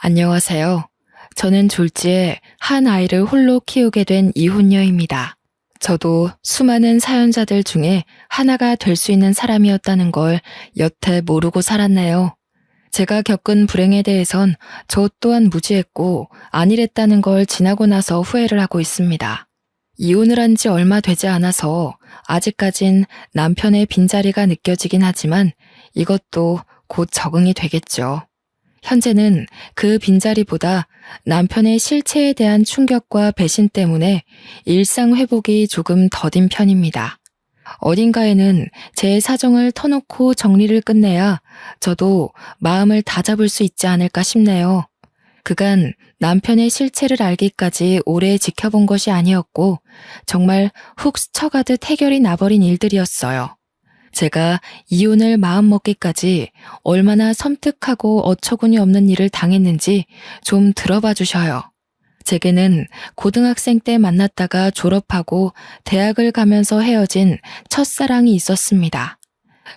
안녕하세요. 저는 졸지에 한 아이를 홀로 키우게 된 이혼녀입니다. 저도 수많은 사연자들 중에 하나가 될 수 있는 사람이었다는 걸 여태 모르고 살았네요. 제가 겪은 불행에 대해선 저 또한 무지했고 안일했다는 걸 지나고 나서 후회를 하고 있습니다. 이혼을 한 지 얼마 되지 않아서 아직까진 남편의 빈자리가 느껴지긴 하지만 이것도 곧 적응이 되겠죠. 현재는 그 빈자리보다 남편의 실체에 대한 충격과 배신 때문에 일상 회복이 조금 더딘 편입니다. 어딘가에는 제 사정을 터놓고 정리를 끝내야 저도 마음을 다잡을 수 있지 않을까 싶네요. 그간 남편의 실체를 알기까지 오래 지켜본 것이 아니었고 정말 훅 스쳐가듯 해결이 나버린 일들이었어요. 제가 이혼을 마음먹기까지 얼마나 섬뜩하고 어처구니 없는 일을 당했는지 좀 들어봐 주셔요. 제게는 고등학생 때 만났다가 졸업하고 대학을 가면서 헤어진 첫사랑이 있었습니다.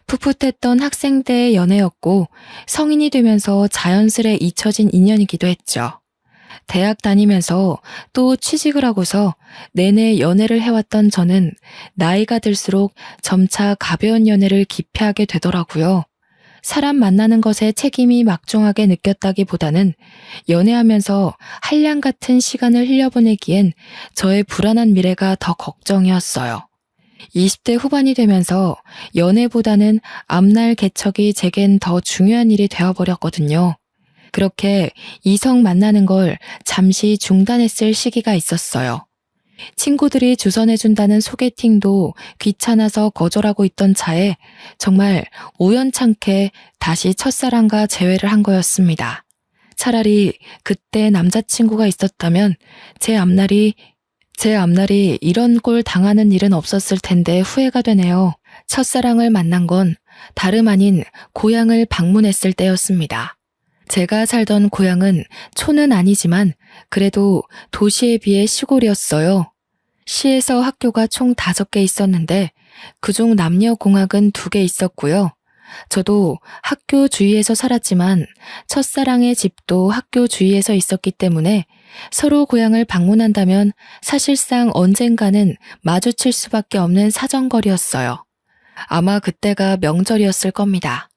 풋풋했던 학생 때의 연애였고 성인이 되면서 자연스레 잊혀진 인연이기도 했죠. 대학 다니면서 또 취직을 하고서 내내 연애를 해왔던 저는 나이가 들수록 점차 가벼운 연애를 기피하게 되더라고요. 사람 만나는 것에 책임이 막중하게 느꼈다기보다는 연애하면서 한량 같은 시간을 흘려보내기엔 저의 불안한 미래가 더 걱정이었어요. 20대 후반이 되면서 연애보다는 앞날 개척이 제겐 더 중요한 일이 되어버렸거든요. 그렇게 이성 만나는 걸 잠시 중단했을 시기가 있었어요. 친구들이 주선해준다는 소개팅도 귀찮아서 거절하고 있던 차에 정말 우연찮게 다시 첫사랑과 재회를 한 거였습니다. 차라리 그때 남자친구가 있었다면 제 앞날이 이런 꼴 당하는 일은 없었을 텐데 후회가 되네요. 첫사랑을 만난 건 다름 아닌 고향을 방문했을 때였습니다. 제가 살던 고향은 촌은 아니지만 그래도 도시에 비해 시골이었어요. 시에서 학교가 총 5개 있었는데 그중 남녀공학은 2개 있었고요. 저도 학교 주위에서 살았지만 첫사랑의 집도 학교 주위에서 있었기 때문에 서로 고향을 방문한다면 사실상 언젠가는 마주칠 수밖에 없는 사정거리였어요. 아마 그때가 명절이었을 겁니다.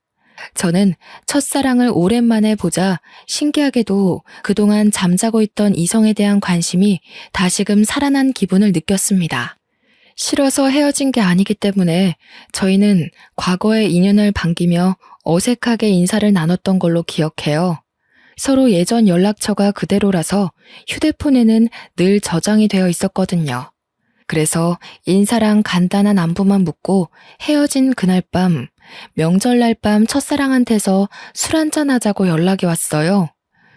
저는 첫사랑을 오랜만에 보자 신기하게도 그동안 잠자고 있던 이성에 대한 관심이 다시금 살아난 기분을 느꼈습니다. 싫어서 헤어진 게 아니기 때문에 저희는 과거의 인연을 반기며 어색하게 인사를 나눴던 걸로 기억해요. 서로 예전 연락처가 그대로라서 휴대폰에는 늘 저장이 되어 있었거든요. 그래서 인사랑 간단한 안부만 묻고 헤어진 그날 밤, 명절날 밤 첫사랑한테서 술 한잔 하자고 연락이 왔어요.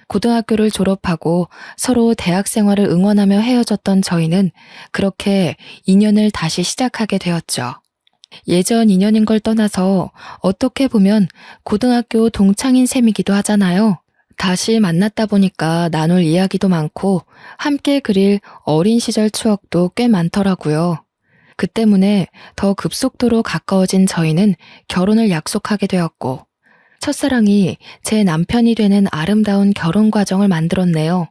고등학교를 졸업하고 서로 대학 생활을 응원하며 헤어졌던 저희는 그렇게 인연을 다시 시작하게 되었죠. 예전 인연인 걸 떠나서 어떻게 보면 고등학교 동창인 셈이기도 하잖아요. 다시 만났다 보니까 나눌 이야기도 많고 함께 그릴 어린 시절 추억도 꽤 많더라고요. 그 때문에 더 급속도로 가까워진 저희는 결혼을 약속하게 되었고 첫사랑이 제 남편이 되는 아름다운 결혼 과정을 만들었네요.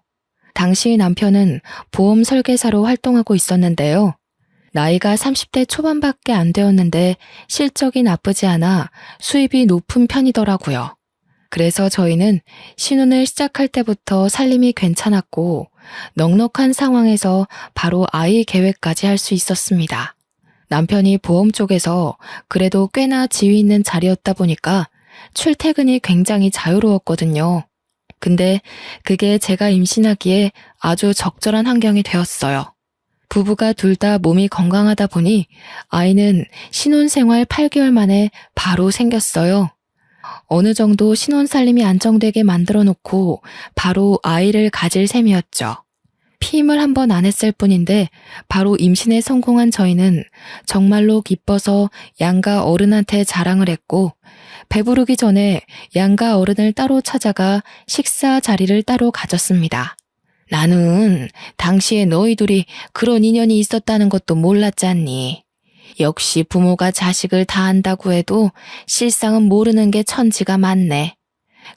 당시 남편은 보험 설계사로 활동하고 있었는데요. 나이가 30대 초반밖에 안 되었는데 실적이 나쁘지 않아 수입이 높은 편이더라고요. 그래서 저희는 신혼을 시작할 때부터 살림이 괜찮았고 넉넉한 상황에서 바로 아이 계획까지 할 수 있었습니다. 남편이 보험 쪽에서 그래도 꽤나 지위 있는 자리였다 보니까 출퇴근이 굉장히 자유로웠거든요. 근데 그게 제가 임신하기에 아주 적절한 환경이 되었어요. 부부가 둘 다 몸이 건강하다 보니 아이는 신혼생활 8개월 만에 바로 생겼어요. 어느 정도 신혼살림이 안정되게 만들어 놓고 바로 아이를 가질 셈이었죠. 피임을 한 번 안 했을 뿐인데 바로 임신에 성공한 저희는 정말로 기뻐서 양가 어른한테 자랑을 했고 배부르기 전에 양가 어른을 따로 찾아가 식사 자리를 따로 가졌습니다. 나는 당시에 너희 둘이 그런 인연이 있었다는 것도 몰랐잖니. 역시 부모가 자식을 다 안다고 해도 실상은 모르는 게 천지가 많네.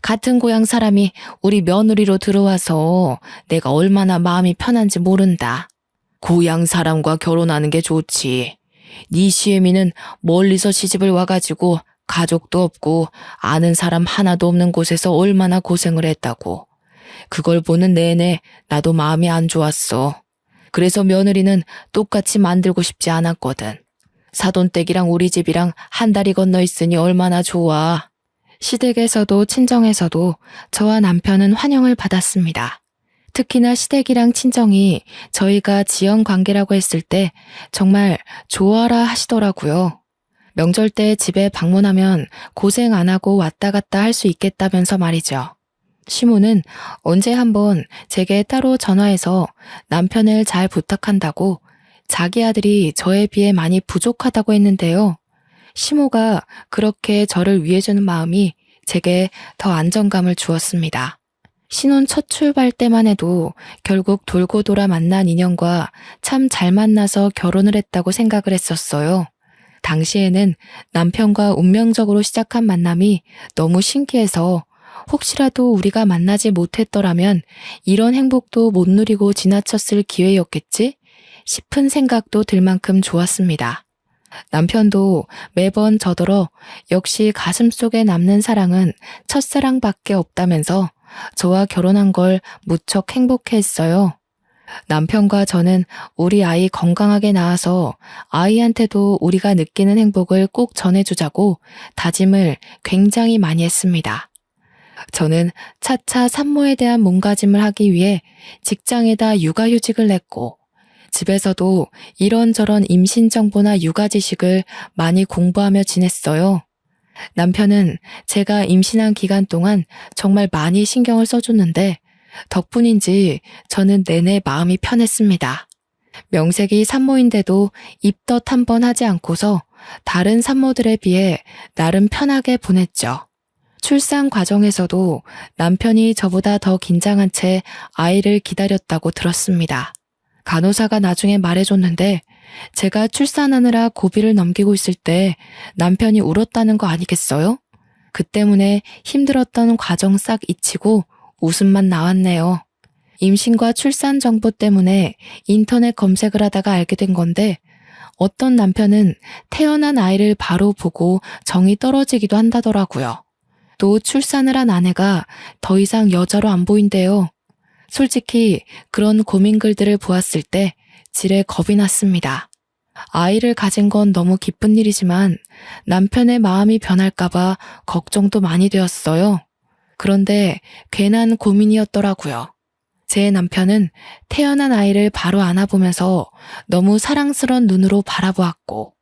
같은 고향 사람이 우리 며느리로 들어와서 내가 얼마나 마음이 편한지 모른다. 고향 사람과 결혼하는 게 좋지. 네 시애미는 멀리서 시집을 와가지고 가족도 없고 아는 사람 하나도 없는 곳에서 얼마나 고생을 했다고. 그걸 보는 내내 나도 마음이 안 좋았어. 그래서 며느리는 똑같이 만들고 싶지 않았거든. 사돈댁이랑 우리 집이랑 한 다리 건너 있으니 얼마나 좋아. 시댁에서도 친정에서도 저와 남편은 환영을 받았습니다. 특히나 시댁이랑 친정이 저희가 지연 관계라고 했을 때 정말 좋아라 하시더라고요. 명절 때 집에 방문하면 고생 안 하고 왔다 갔다 할 수 있겠다면서 말이죠. 시모는 언제 한번 제게 따로 전화해서 남편을 잘 부탁한다고 자기 아들이 저에 비해 많이 부족하다고 했는데요. 시모가 그렇게 저를 위해주는 마음이 제게 더 안정감을 주었습니다. 신혼 첫 출발 때만 해도 결국 돌고 돌아 만난 인연과 참 잘 만나서 결혼을 했다고 생각을 했었어요. 당시에는 남편과 운명적으로 시작한 만남이 너무 신기해서 혹시라도 우리가 만나지 못했더라면 이런 행복도 못 누리고 지나쳤을 기회였겠지 싶은 생각도 들 만큼 좋았습니다. 남편도 매번 저더러 역시 가슴속에 남는 사랑은 첫사랑밖에 없다면서 저와 결혼한 걸 무척 행복해했어요. 남편과 저는 우리 아이 건강하게 낳아서 아이한테도 우리가 느끼는 행복을 꼭 전해주자고 다짐을 굉장히 많이 했습니다. 저는 차차 산모에 대한 몸가짐을 하기 위해 직장에다 육아휴직을 냈고 집에서도 이런저런 임신 정보나 육아 지식을 많이 공부하며 지냈어요. 남편은 제가 임신한 기간 동안 정말 많이 신경을 써줬는데 덕분인지 저는 내내 마음이 편했습니다. 명색이 산모인데도 입덧 한 번 하지 않고서 다른 산모들에 비해 나름 편하게 보냈죠. 출산 과정에서도 남편이 저보다 더 긴장한 채 아이를 기다렸다고 들었습니다. 간호사가 나중에 말해줬는데 제가 출산하느라 고비를 넘기고 있을 때 남편이 울었다는 거 아니겠어요? 그 때문에 힘들었던 과정 싹 잊히고 웃음만 나왔네요. 임신과 출산 정보 때문에 인터넷 검색을 하다가 알게 된 건데 어떤 남편은 태어난 아이를 바로 보고 정이 떨어지기도 한다더라고요. 또 출산을 한 아내가 더 이상 여자로 안 보인대요. 솔직히 그런 고민 글들을 보았을 때 지레 겁이 났습니다. 아이를 가진 건 너무 기쁜 일이지만 남편의 마음이 변할까봐 걱정도 많이 되었어요. 그런데 괜한 고민이었더라고요. 제 남편은 태어난 아이를 바로 안아보면서 너무 사랑스런 눈으로 바라보았고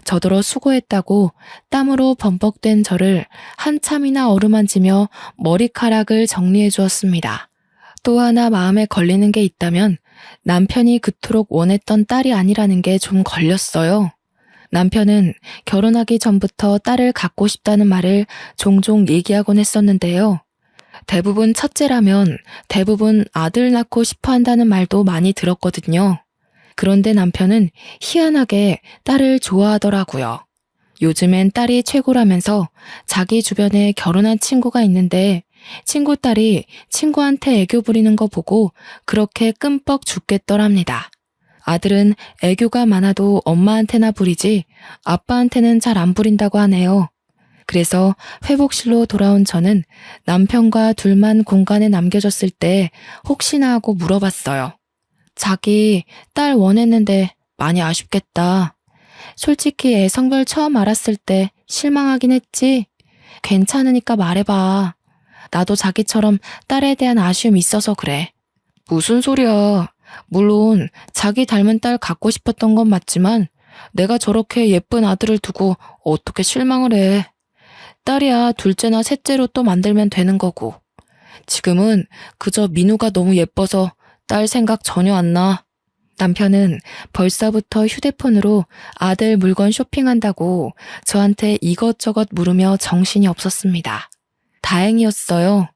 저더러 수고했다고 땀으로 범벅된 저를 한참이나 어루만지며 머리카락을 정리해 주었습니다. 또 하나 마음에 걸리는 게 있다면 남편이 그토록 원했던 딸이 아니라는 게 좀 걸렸어요. 남편은 결혼하기 전부터 딸을 갖고 싶다는 말을 종종 얘기하곤 했었는데요. 대부분 첫째라면 대부분 아들 낳고 싶어 한다는 말도 많이 들었거든요. 그런데 남편은 희한하게 딸을 좋아하더라고요. 요즘엔 딸이 최고라면서 자기 주변에 결혼한 친구가 있는데 친구 딸이 친구한테 애교 부리는 거 보고 그렇게 끔뻑 죽겠더랍니다. 아들은 애교가 많아도 엄마한테나 부리지 아빠한테는 잘 안 부린다고 하네요. 그래서 회복실로 돌아온 저는 남편과 둘만 공간에 남겨졌을 때 혹시나 하고 물어봤어요. 자기 딸 원했는데 많이 아쉽겠다. 솔직히 애 성별 처음 알았을 때 실망하긴 했지. 괜찮으니까 말해봐. 나도 자기처럼 딸에 대한 아쉬움이 있어서 그래. 무슨 소리야. 물론 자기 닮은 딸 갖고 싶었던 건 맞지만 내가 저렇게 예쁜 아들을 두고 어떻게 실망을 해. 딸이야 둘째나 셋째로 또 만들면 되는 거고. 지금은 그저 민우가 너무 예뻐서 딸 생각 전혀 안 나. 남편은 벌써부터 휴대폰으로 아들 물건 쇼핑한다고 저한테 이것저것 물으며 정신이 없었습니다. 다행이었어요.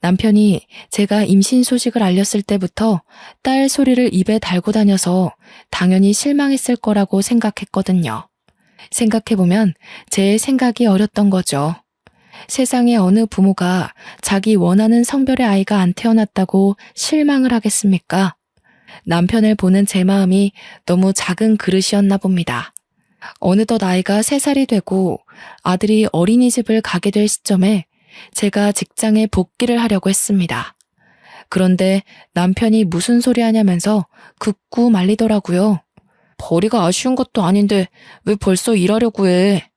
남편이 제가 임신 소식을 알렸을 때부터 딸 소리를 입에 달고 다녀서 당연히 실망했을 거라고 생각했거든요. 생각해보면 제 생각이 어렸던 거죠. 세상에 어느 부모가 자기 원하는 성별의 아이가 안 태어났다고 실망을 하겠습니까? 남편을 보는 제 마음이 너무 작은 그릇이었나 봅니다. 어느덧 아이가 3살이 되고 아들이 어린이집을 가게 될 시점에 제가 직장에 복귀를 하려고 했습니다. 그런데 남편이 무슨 소리 하냐면서 긋고 말리더라고요. 벌이가 아쉬운 것도 아닌데 왜 벌써 일하려고 해?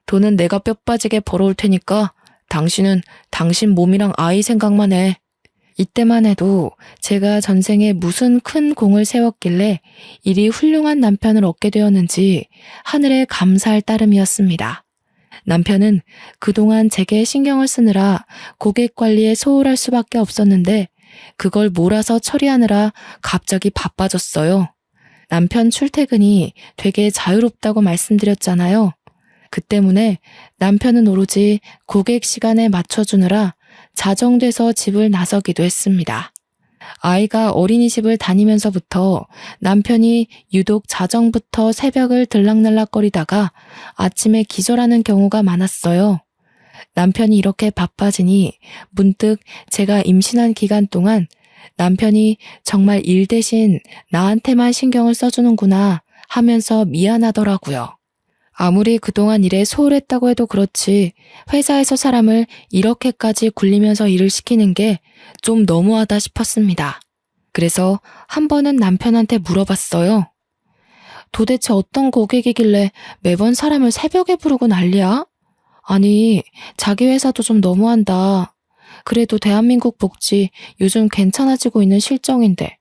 돈은 내가 뼈 빠지게 벌어올 테니까 당신은 당신 몸이랑 아이 생각만 해. 이때만 해도 제가 전생에 무슨 큰 공을 세웠길래 이리 훌륭한 남편을 얻게 되었는지 하늘에 감사할 따름이었습니다. 남편은 그동안 제게 신경을 쓰느라 고객 관리에 소홀할 수밖에 없었는데 그걸 몰아서 처리하느라 갑자기 바빠졌어요. 남편 출퇴근이 되게 자유롭다고 말씀드렸잖아요. 그 때문에 남편은 오로지 고객 시간에 맞춰주느라 자정돼서 집을 나서기도 했습니다. 아이가 어린이집을 다니면서부터 남편이 유독 자정부터 새벽을 들락날락거리다가 아침에 기절하는 경우가 많았어요. 남편이 이렇게 바빠지니 문득 제가 임신한 기간 동안 남편이 정말 일 대신 나한테만 신경을 써주는구나 하면서 미안하더라고요. 아무리 그동안 일에 소홀했다고 해도 그렇지 회사에서 사람을 이렇게까지 굴리면서 일을 시키는 게 좀 너무하다 싶었습니다. 그래서 한 번은 남편한테 물어봤어요. 도대체 어떤 고객이길래 매번 사람을 새벽에 부르고 난리야? 아니, 자기 회사도 좀 너무한다. 그래도 대한민국 복지 요즘 괜찮아지고 있는 실정인데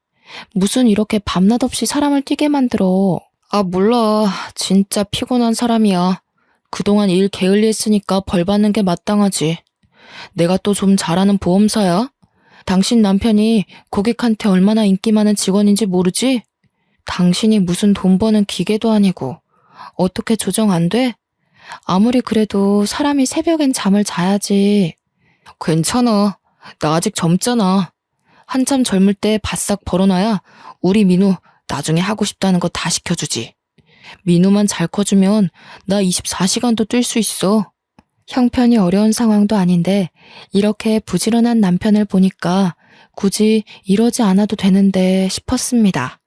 무슨 이렇게 밤낮 없이 사람을 뛰게 만들어. 아, 몰라. 진짜 피곤한 사람이야. 그동안 일 게을리했으니까 벌 받는 게 마땅하지. 내가 또 좀 잘하는 보험사야? 당신 남편이 고객한테 얼마나 인기 많은 직원인지 모르지? 당신이 무슨 돈 버는 기계도 아니고 어떻게 조정 안 돼? 아무리 그래도 사람이 새벽엔 잠을 자야지. 괜찮아. 나 아직 젊잖아. 한참 젊을 때 바싹 벌어놔야 우리 민우 나중에 하고 싶다는 거 다 시켜주지. 민우만 잘 커주면 나 24시간도 뛸 수 있어. 형편이 어려운 상황도 아닌데 이렇게 부지런한 남편을 보니까 굳이 이러지 않아도 되는데 싶었습니다.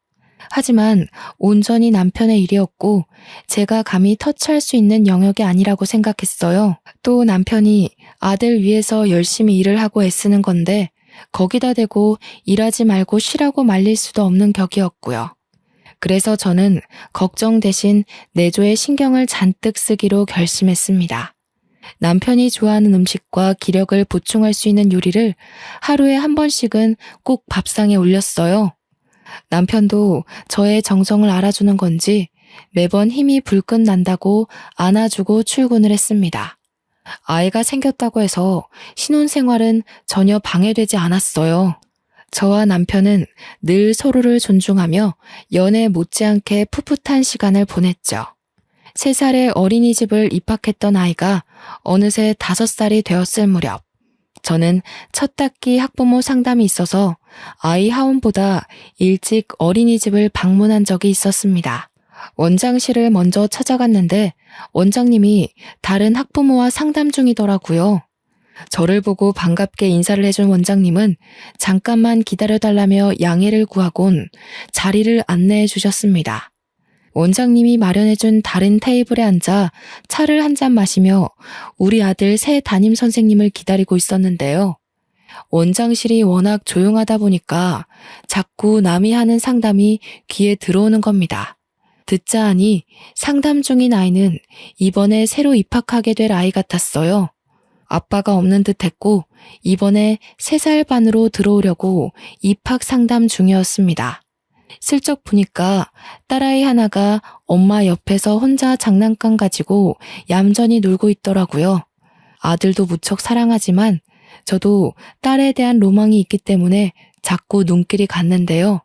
하지만 온전히 남편의 일이었고 제가 감히 터치할 수 있는 영역이 아니라고 생각했어요. 또 남편이 아들 위해서 열심히 일을 하고 애쓰는 건데 거기다 대고 일하지 말고 쉬라고 말릴 수도 없는 격이었고요. 그래서 저는 걱정 대신 내조에 신경을 잔뜩 쓰기로 결심했습니다. 남편이 좋아하는 음식과 기력을 보충할 수 있는 요리를 하루에 한 번씩은 꼭 밥상에 올렸어요. 남편도 저의 정성을 알아주는 건지 매번 힘이 불끈 난다고 안아주고 출근을 했습니다. 아이가 생겼다고 해서 신혼생활은 전혀 방해되지 않았어요. 저와 남편은 늘 서로를 존중하며 연애 못지않게 풋풋한 시간을 보냈죠. 3살의 어린이집을 입학했던 아이가 어느새 5살이 되었을 무렵 저는 첫 학기 학부모 상담이 있어서 아이 하원보다 일찍 어린이집을 방문한 적이 있었습니다. 원장실을 먼저 찾아갔는데 원장님이 다른 학부모와 상담 중이더라고요. 저를 보고 반갑게 인사를 해준 원장님은 잠깐만 기다려달라며 양해를 구하곤 자리를 안내해 주셨습니다. 원장님이 마련해준 다른 테이블에 앉아 차를 한 잔 마시며 우리 아들 새 담임 선생님을 기다리고 있었는데요. 원장실이 워낙 조용하다 보니까 자꾸 남이 하는 상담이 귀에 들어오는 겁니다. 듣자 하니 상담 중인 아이는 이번에 새로 입학하게 될 아이 같았어요. 아빠가 없는 듯 했고 이번에 3살 반으로 들어오려고 입학 상담 중이었습니다. 슬쩍 보니까 딸아이 하나가 엄마 옆에서 혼자 장난감 가지고 얌전히 놀고 있더라고요. 아들도 무척 사랑하지만 저도 딸에 대한 로망이 있기 때문에 자꾸 눈길이 갔는데요.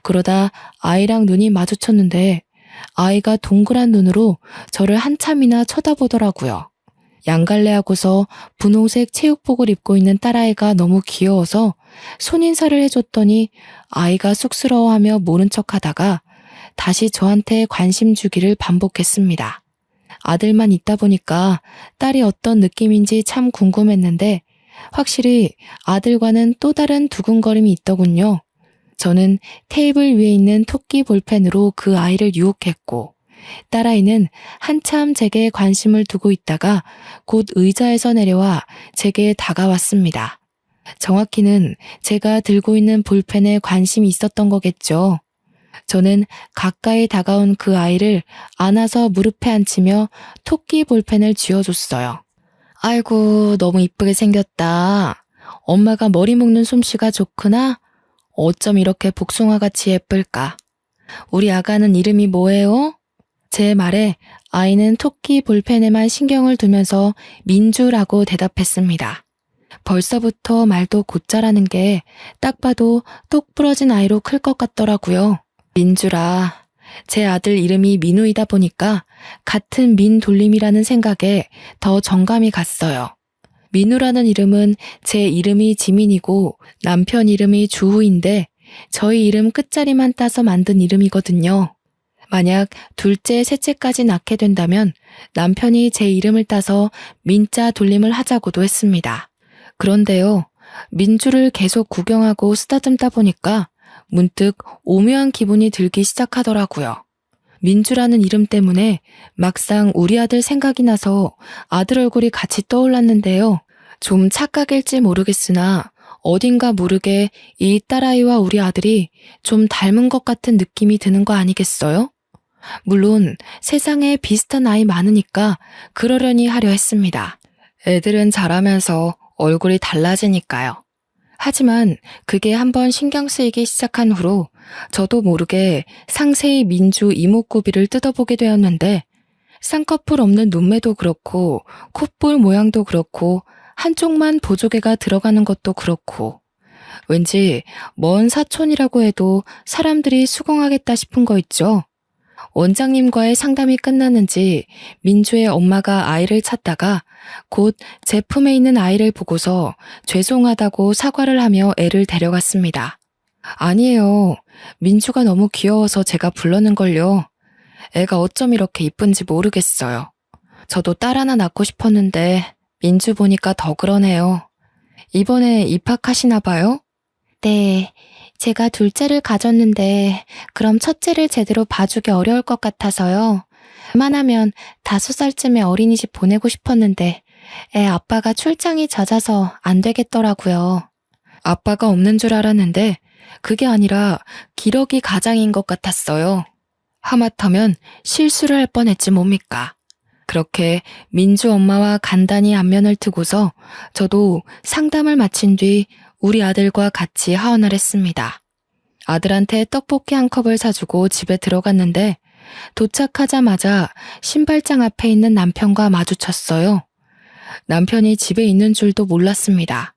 그러다 아이랑 눈이 마주쳤는데 아이가 동그란 눈으로 저를 한참이나 쳐다보더라고요. 양갈래하고서 분홍색 체육복을 입고 있는 딸아이가 너무 귀여워서 손인사를 해줬더니 아이가 쑥스러워하며 모른 척하다가 다시 저한테 관심 주기를 반복했습니다. 아들만 있다 보니까 딸이 어떤 느낌인지 참 궁금했는데 확실히 아들과는 또 다른 두근거림이 있더군요. 저는 테이블 위에 있는 토끼 볼펜으로 그 아이를 유혹했고 딸아이는 한참 제게 관심을 두고 있다가 곧 의자에서 내려와 제게 다가왔습니다. 정확히는 제가 들고 있는 볼펜에 관심이 있었던 거겠죠. 저는 가까이 다가온 그 아이를 안아서 무릎에 앉히며 토끼 볼펜을 쥐어줬어요. 아이고, 너무 이쁘게 생겼다. 엄마가 머리 묶는 솜씨가 좋구나. 어쩜 이렇게 복숭아같이 예쁠까? 우리 아가는 이름이 뭐예요? 제 말에 아이는 토끼 볼펜에만 신경을 두면서 민주라고 대답했습니다. 벌써부터 말도 곧잘하는 게 딱 봐도 똑 부러진 아이로 클 것 같더라고요. 민주라. 제 아들 이름이 민우이다 보니까 같은 민돌림이라는 생각에 더 정감이 갔어요. 민우라는 이름은 제 이름이 지민이고 남편 이름이 주우인데 저희 이름 끝자리만 따서 만든 이름이거든요. 만약 둘째, 셋째까지 낳게 된다면 남편이 제 이름을 따서 민자 돌림을 하자고도 했습니다. 그런데요, 민주를 계속 구경하고 쓰다듬다 보니까 문득 오묘한 기분이 들기 시작하더라고요. 민주라는 이름 때문에 막상 우리 아들 생각이 나서 아들 얼굴이 같이 떠올랐는데요. 좀 착각일지 모르겠으나 어딘가 모르게 이 딸아이와 우리 아들이 좀 닮은 것 같은 느낌이 드는 거 아니겠어요? 물론 세상에 비슷한 아이 많으니까 그러려니 하려 했습니다. 애들은 자라면서 얼굴이 달라지니까요. 하지만 그게 한번 신경 쓰이기 시작한 후로 저도 모르게 상세히 민주 이목구비를 뜯어보게 되었는데 쌍꺼풀 없는 눈매도 그렇고 콧볼 모양도 그렇고 한쪽만 보조개가 들어가는 것도 그렇고 왠지 먼 사촌이라고 해도 사람들이 수긍하겠다 싶은 거 있죠. 원장님과의 상담이 끝났는지 민주의 엄마가 아이를 찾다가 곧 제품에 있는 아이를 보고서 죄송하다고 사과를 하며 애를 데려갔습니다. 아니에요. 민주가 너무 귀여워서 제가 불렀는걸요. 애가 어쩜 이렇게 이쁜지 모르겠어요. 저도 딸 하나 낳고 싶었는데 민주 보니까 더 그러네요. 이번에 입학하시나 봐요? 네. 제가 둘째를 가졌는데 그럼 첫째를 제대로 봐주기 어려울 것 같아서요. 웬만하면 5살쯤에 어린이집 보내고 싶었는데 애 아빠가 출장이 잦아서 안 되겠더라고요. 아빠가 없는 줄 알았는데 그게 아니라 기러기 가장인 것 같았어요. 하마터면 실수를 할 뻔했지 뭡니까. 그렇게 민주 엄마와 간단히 안면을 트고서 저도 상담을 마친 뒤 우리 아들과 같이 하원을 했습니다. 아들한테 떡볶이 한 컵을 사주고 집에 들어갔는데 도착하자마자 신발장 앞에 있는 남편과 마주쳤어요. 남편이 집에 있는 줄도 몰랐습니다.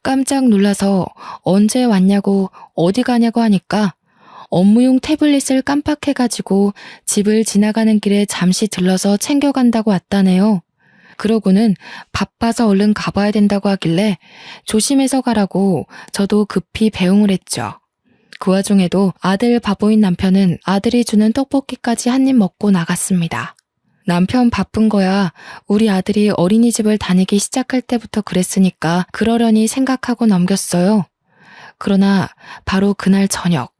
깜짝 놀라서 언제 왔냐고 어디 가냐고 하니까 업무용 태블릿을 깜빡해가지고 집을 지나가는 길에 잠시 들러서 챙겨간다고 왔다네요. 그러고는 바빠서 얼른 가봐야 된다고 하길래 조심해서 가라고 저도 급히 배웅을 했죠. 그 와중에도 아들 바보인 남편은 아들이 주는 떡볶이까지 한 입 먹고 나갔습니다. 남편 바쁜 거야 우리 아들이 어린이집을 다니기 시작할 때부터 그랬으니까 그러려니 생각하고 넘겼어요. 그러나 바로 그날 저녁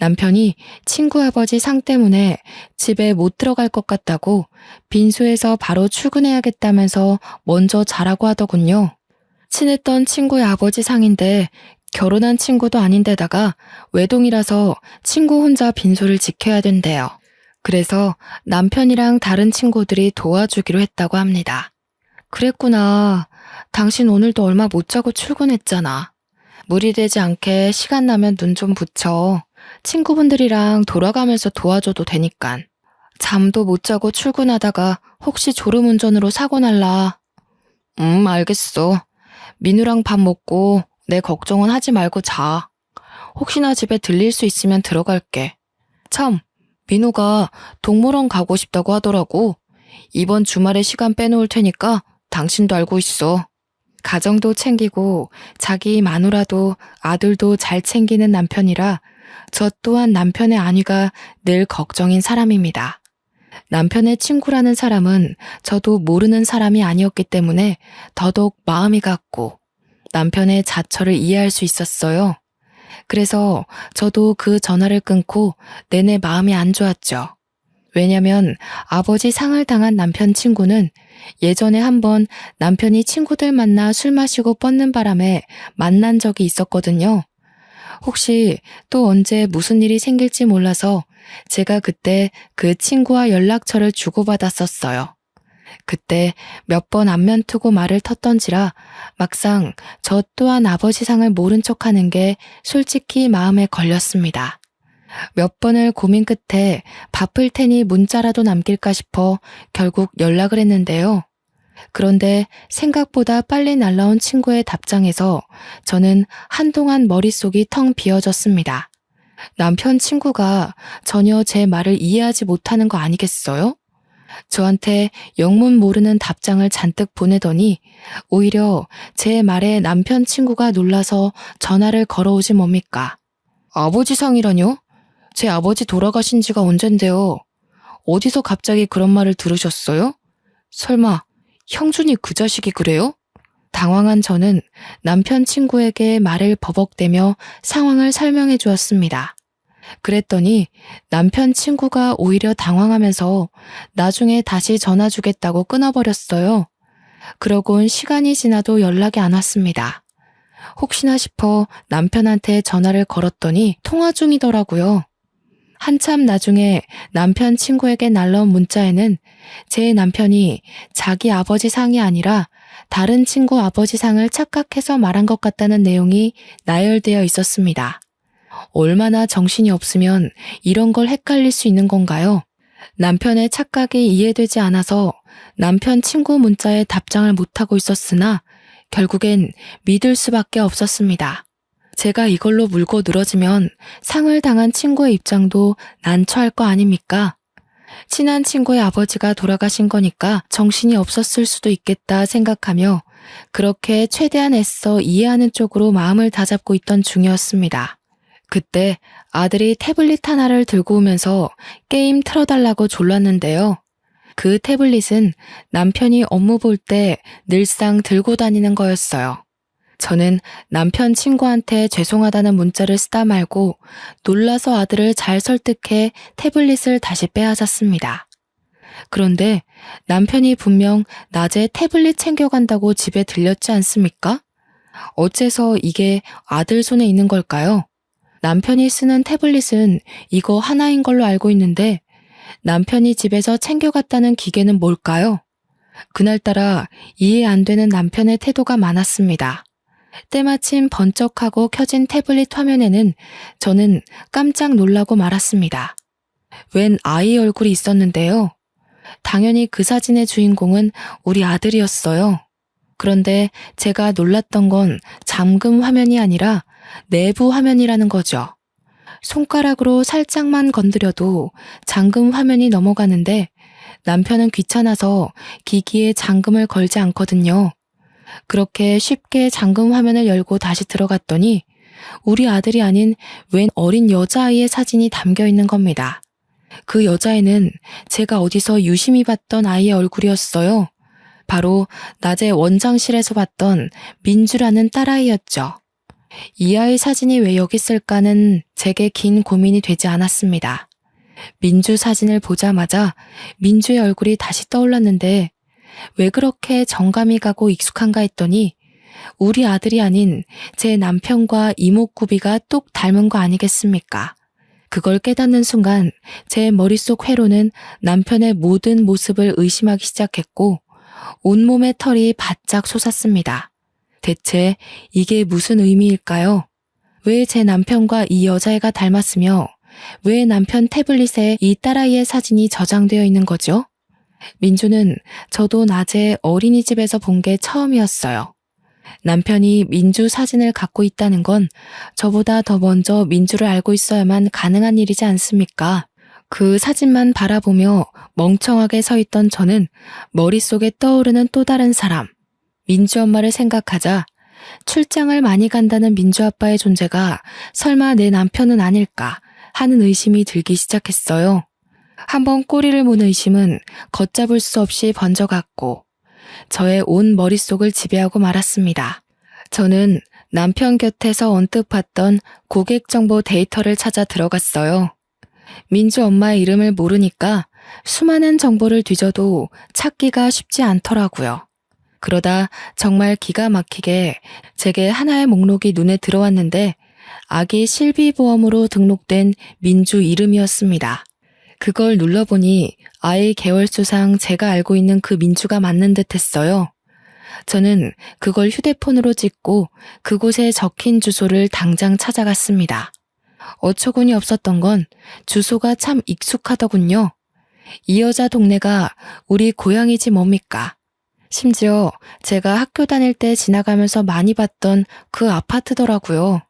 남편이 친구 아버지 상 때문에 집에 못 들어갈 것 같다고 빈소에서 바로 출근해야겠다면서 먼저 자라고 하더군요. 친했던 친구의 아버지 상인데 결혼한 친구도 아닌데다가 외동이라서 친구 혼자 빈소를 지켜야 된대요. 그래서 남편이랑 다른 친구들이 도와주기로 했다고 합니다. 그랬구나. 당신 오늘도 얼마 못 자고 출근했잖아. 무리되지 않게 시간 나면 눈 좀 붙여. 친구분들이랑 돌아가면서 도와줘도 되니깐. 잠도 못 자고 출근하다가 혹시 졸음운전으로 사고 날라. 알겠어. 민우랑 밥 먹고 내 걱정은 하지 말고 자. 혹시나 집에 들릴 수 있으면 들어갈게. 참, 민우가 동물원 가고 싶다고 하더라고. 이번 주말에 시간 빼놓을 테니까 당신도 알고 있어. 가정도 챙기고 자기 마누라도 아들도 잘 챙기는 남편이라 저 또한 남편의 안위가 늘 걱정인 사람입니다. 남편의 친구라는 사람은 저도 모르는 사람이 아니었기 때문에 더더욱 마음이 갔고 남편의 자처를 이해할 수 있었어요. 그래서 저도 그 전화를 끊고 내내 마음이 안 좋았죠. 왜냐면 아버지 상을 당한 남편 친구는 예전에 한번 남편이 친구들 만나 술 마시고 뻗는 바람에 만난 적이 있었거든요. 혹시 또 언제 무슨 일이 생길지 몰라서 제가 그때 그 친구와 연락처를 주고받았었어요. 그때 몇 번 안면 트고 말을 텄던지라 막상 저 또한 아버지 상을 모른 척하는 게 솔직히 마음에 걸렸습니다. 몇 번을 고민 끝에 바쁠 테니 문자라도 남길까 싶어 결국 연락을 했는데요. 그런데 생각보다 빨리 날라온 친구의 답장에서 저는 한동안 머릿속이 텅 비어졌습니다. 남편 친구가 전혀 제 말을 이해하지 못하는 거 아니겠어요? 저한테 영문 모르는 답장을 잔뜩 보내더니 오히려 제 말에 남편 친구가 놀라서 전화를 걸어오지 뭡니까? 아버지 상이라뇨? 제 아버지 돌아가신 지가 언젠데요. 어디서 갑자기 그런 말을 들으셨어요? 설마 형준이 그 자식이 그래요? 당황한 저는 남편 친구에게 말을 버벅대며 상황을 설명해 주었습니다. 그랬더니 남편 친구가 오히려 당황하면서 나중에 다시 전화 주겠다고 끊어버렸어요. 그러곤 시간이 지나도 연락이 안 왔습니다. 혹시나 싶어 남편한테 전화를 걸었더니 통화 중이더라고요. 한참 나중에 남편 친구에게 날라온 문자에는 제 남편이 자기 아버지 상이 아니라 다른 친구 아버지 상을 착각해서 말한 것 같다는 내용이 나열되어 있었습니다. 얼마나 정신이 없으면 이런 걸 헷갈릴 수 있는 건가요? 남편의 착각이 이해되지 않아서 남편 친구 문자에 답장을 못하고 있었으나 결국엔 믿을 수밖에 없었습니다. 제가 이걸로 물고 늘어지면 상을 당한 친구의 입장도 난처할 거 아닙니까? 친한 친구의 아버지가 돌아가신 거니까 정신이 없었을 수도 있겠다 생각하며 그렇게 최대한 애써 이해하는 쪽으로 마음을 다잡고 있던 중이었습니다. 그때 아들이 태블릿 하나를 들고 오면서 게임 틀어달라고 졸랐는데요. 그 태블릿은 남편이 업무 볼 때 늘상 들고 다니는 거였어요. 저는 남편 친구한테 죄송하다는 문자를 쓰다 말고 놀라서 아들을 잘 설득해 태블릿을 다시 빼앗았습니다. 그런데 남편이 분명 낮에 태블릿 챙겨간다고 집에 들렸지 않습니까? 어째서 이게 아들 손에 있는 걸까요? 남편이 쓰는 태블릿은 이거 하나인 걸로 알고 있는데 남편이 집에서 챙겨갔다는 기계는 뭘까요? 그날따라 이해 안 되는 남편의 태도가 많았습니다. 때마침 번쩍하고 켜진 태블릿 화면에는 저는 깜짝 놀라고 말았습니다. 웬 아이 얼굴이 있었는데요. 당연히 그 사진의 주인공은 우리 아들이었어요. 그런데 제가 놀랐던 건 잠금 화면이 아니라 내부 화면이라는 거죠. 손가락으로 살짝만 건드려도 잠금 화면이 넘어가는데 남편은 귀찮아서 기기에 잠금을 걸지 않거든요. 그렇게 쉽게 잠금 화면을 열고 다시 들어갔더니 우리 아들이 아닌 웬 어린 여자아이의 사진이 담겨 있는 겁니다. 그 여자애는 제가 어디서 유심히 봤던 아이의 얼굴이었어요. 바로 낮에 원장실에서 봤던 민주라는 딸아이였죠. 이 아이 사진이 왜 여기 있을까는 제게 긴 고민이 되지 않았습니다. 민주 사진을 보자마자 민주의 얼굴이 다시 떠올랐는데 왜 그렇게 정감이 가고 익숙한가 했더니 우리 아들이 아닌 제 남편과 이목구비가 똑 닮은 거 아니겠습니까? 그걸 깨닫는 순간 제 머릿속 회로는 남편의 모든 모습을 의심하기 시작했고 온몸의 털이 바짝 솟았습니다. 대체 이게 무슨 의미일까요? 왜 제 남편과 이 여자애가 닮았으며 왜 남편 태블릿에 이 딸아이의 사진이 저장되어 있는 거죠? 민주는 저도 낮에 어린이집에서 본 게 처음이었어요. 남편이 민주 사진을 갖고 있다는 건 저보다 더 먼저 민주를 알고 있어야만 가능한 일이지 않습니까? 그 사진만 바라보며 멍청하게 서 있던 저는 머릿속에 떠오르는 또 다른 사람, 민주 엄마를 생각하자 출장을 많이 간다는 민주 아빠의 존재가 설마 내 남편은 아닐까 하는 의심이 들기 시작했어요. 한번 꼬리를 무는 의심은 걷잡을 수 없이 번져갔고 저의 온 머릿속을 지배하고 말았습니다. 저는 남편 곁에서 언뜻 봤던 고객 정보 데이터를 찾아 들어갔어요. 민주 엄마의 이름을 모르니까 수많은 정보를 뒤져도 찾기가 쉽지 않더라고요. 그러다 정말 기가 막히게 제게 하나의 목록이 눈에 들어왔는데 아기 실비보험으로 등록된 민주 이름이었습니다. 그걸 눌러보니 아이 개월수상 제가 알고 있는 그 민주가 맞는 듯 했어요. 저는 그걸 휴대폰으로 찍고 그곳에 적힌 주소를 당장 찾아갔습니다. 어처구니 없었던 건 주소가 참 익숙하더군요. 이 여자 동네가 우리 고향이지 뭡니까? 심지어 제가 학교 다닐 때 지나가면서 많이 봤던 그 아파트더라고요.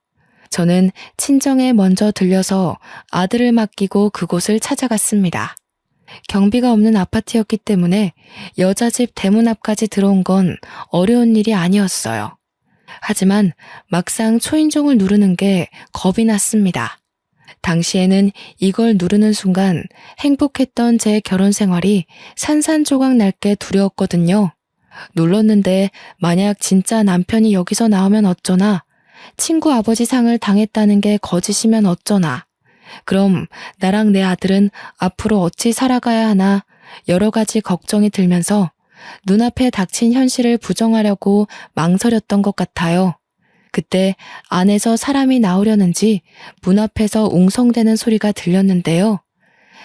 저는 친정에 먼저 들려서 아들을 맡기고 그곳을 찾아갔습니다. 경비가 없는 아파트였기 때문에 여자 집 대문 앞까지 들어온 건 어려운 일이 아니었어요. 하지만 막상 초인종을 누르는 게 겁이 났습니다. 당시에는 이걸 누르는 순간 행복했던 제 결혼 생활이 산산조각 날 게 두려웠거든요. 눌렀는데 만약 진짜 남편이 여기서 나오면 어쩌나, 친구 아버지 상을 당했다는 게 거짓이면 어쩌나, 그럼 나랑 내 아들은 앞으로 어찌 살아가야 하나 여러 가지 걱정이 들면서 눈앞에 닥친 현실을 부정하려고 망설였던 것 같아요. 그때 안에서 사람이 나오려는지 문 앞에서 웅성대는 소리가 들렸는데요.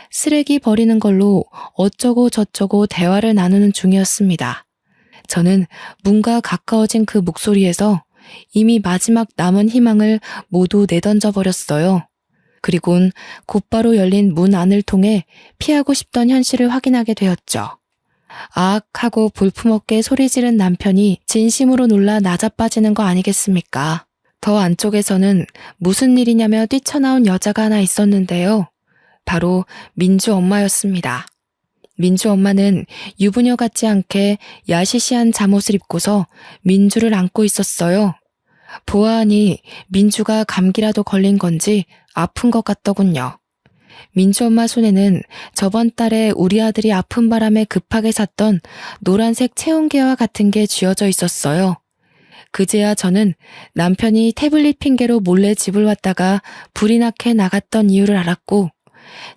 쓰레기 버리는 걸로 어쩌고 저쩌고 대화를 나누는 중이었습니다. 저는 문과 가까워진 그 목소리에서 이미 마지막 남은 희망을 모두 내던져 버렸어요. 그리곤 곧바로 열린 문 안을 통해 피하고 싶던 현실을 확인하게 되었죠. 아악 하고 볼품없게 소리 지른 남편이 진심으로 놀라 나자빠지는 거 아니겠습니까? 더 안쪽에서는 무슨 일이냐며 뛰쳐나온 여자가 하나 있었는데요. 바로 민주 엄마였습니다. 민주 엄마는 유부녀 같지 않게 야시시한 잠옷을 입고서 민주를 안고 있었어요. 보아하니 민주가 감기라도 걸린 건지 아픈 것 같더군요. 민주 엄마 손에는 저번 달에 우리 아들이 아픈 바람에 급하게 샀던 노란색 체온계와 같은 게 쥐어져 있었어요. 그제야 저는 남편이 태블릿 핑계로 몰래 집을 왔다가 불이 나게 나갔던 이유를 알았고,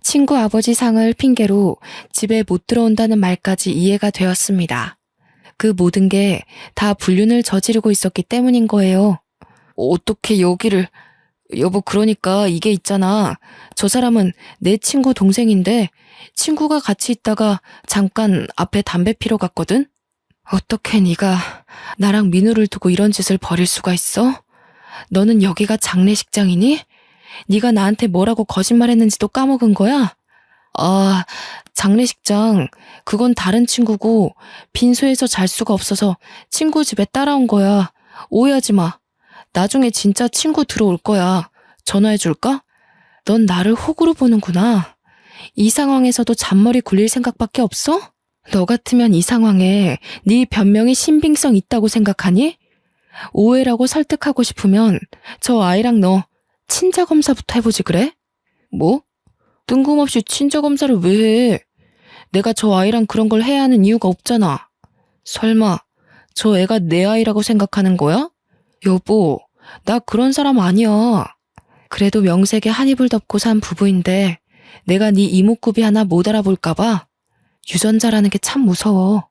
친구 아버지 상을 핑계로 집에 못 들어온다는 말까지 이해가 되었습니다. 그 모든 게 다 불륜을 저지르고 있었기 때문인 거예요. 어떻게 여기를... 여보, 그러니까 이게 있잖아. 저 사람은 내 친구 동생인데 친구가 같이 있다가 잠깐 앞에 담배 피러 갔거든? 어떻게 네가 나랑 민우를 두고 이런 짓을 벌일 수가 있어? 너는 여기가 장례식장이니? 네가 나한테 뭐라고 거짓말했는지도 까먹은 거야? 아, 장례식장, 그건 다른 친구고 빈소에서 잘 수가 없어서 친구 집에 따라온 거야. 오해하지 마. 나중에 진짜 친구 들어올 거야. 전화해줄까? 넌 나를 호구로 보는구나. 이 상황에서도 잔머리 굴릴 생각밖에 없어? 너 같으면 이 상황에 네 변명이 신빙성 있다고 생각하니? 오해라고 설득하고 싶으면 저 아이랑 너 친자검사부터 해보지 그래? 뭐? 뜬금없이 친자검사를 왜 해? 내가 저 아이랑 그런 걸 해야 하는 이유가 없잖아. 설마 저 애가 내 아이라고 생각하는 거야? 여보, 나 그런 사람 아니야. 그래도 명색에 한 입을 덮고 산 부부인데 내가 네 이목구비 하나 못 알아볼까봐. 유전자라는 게 참 무서워.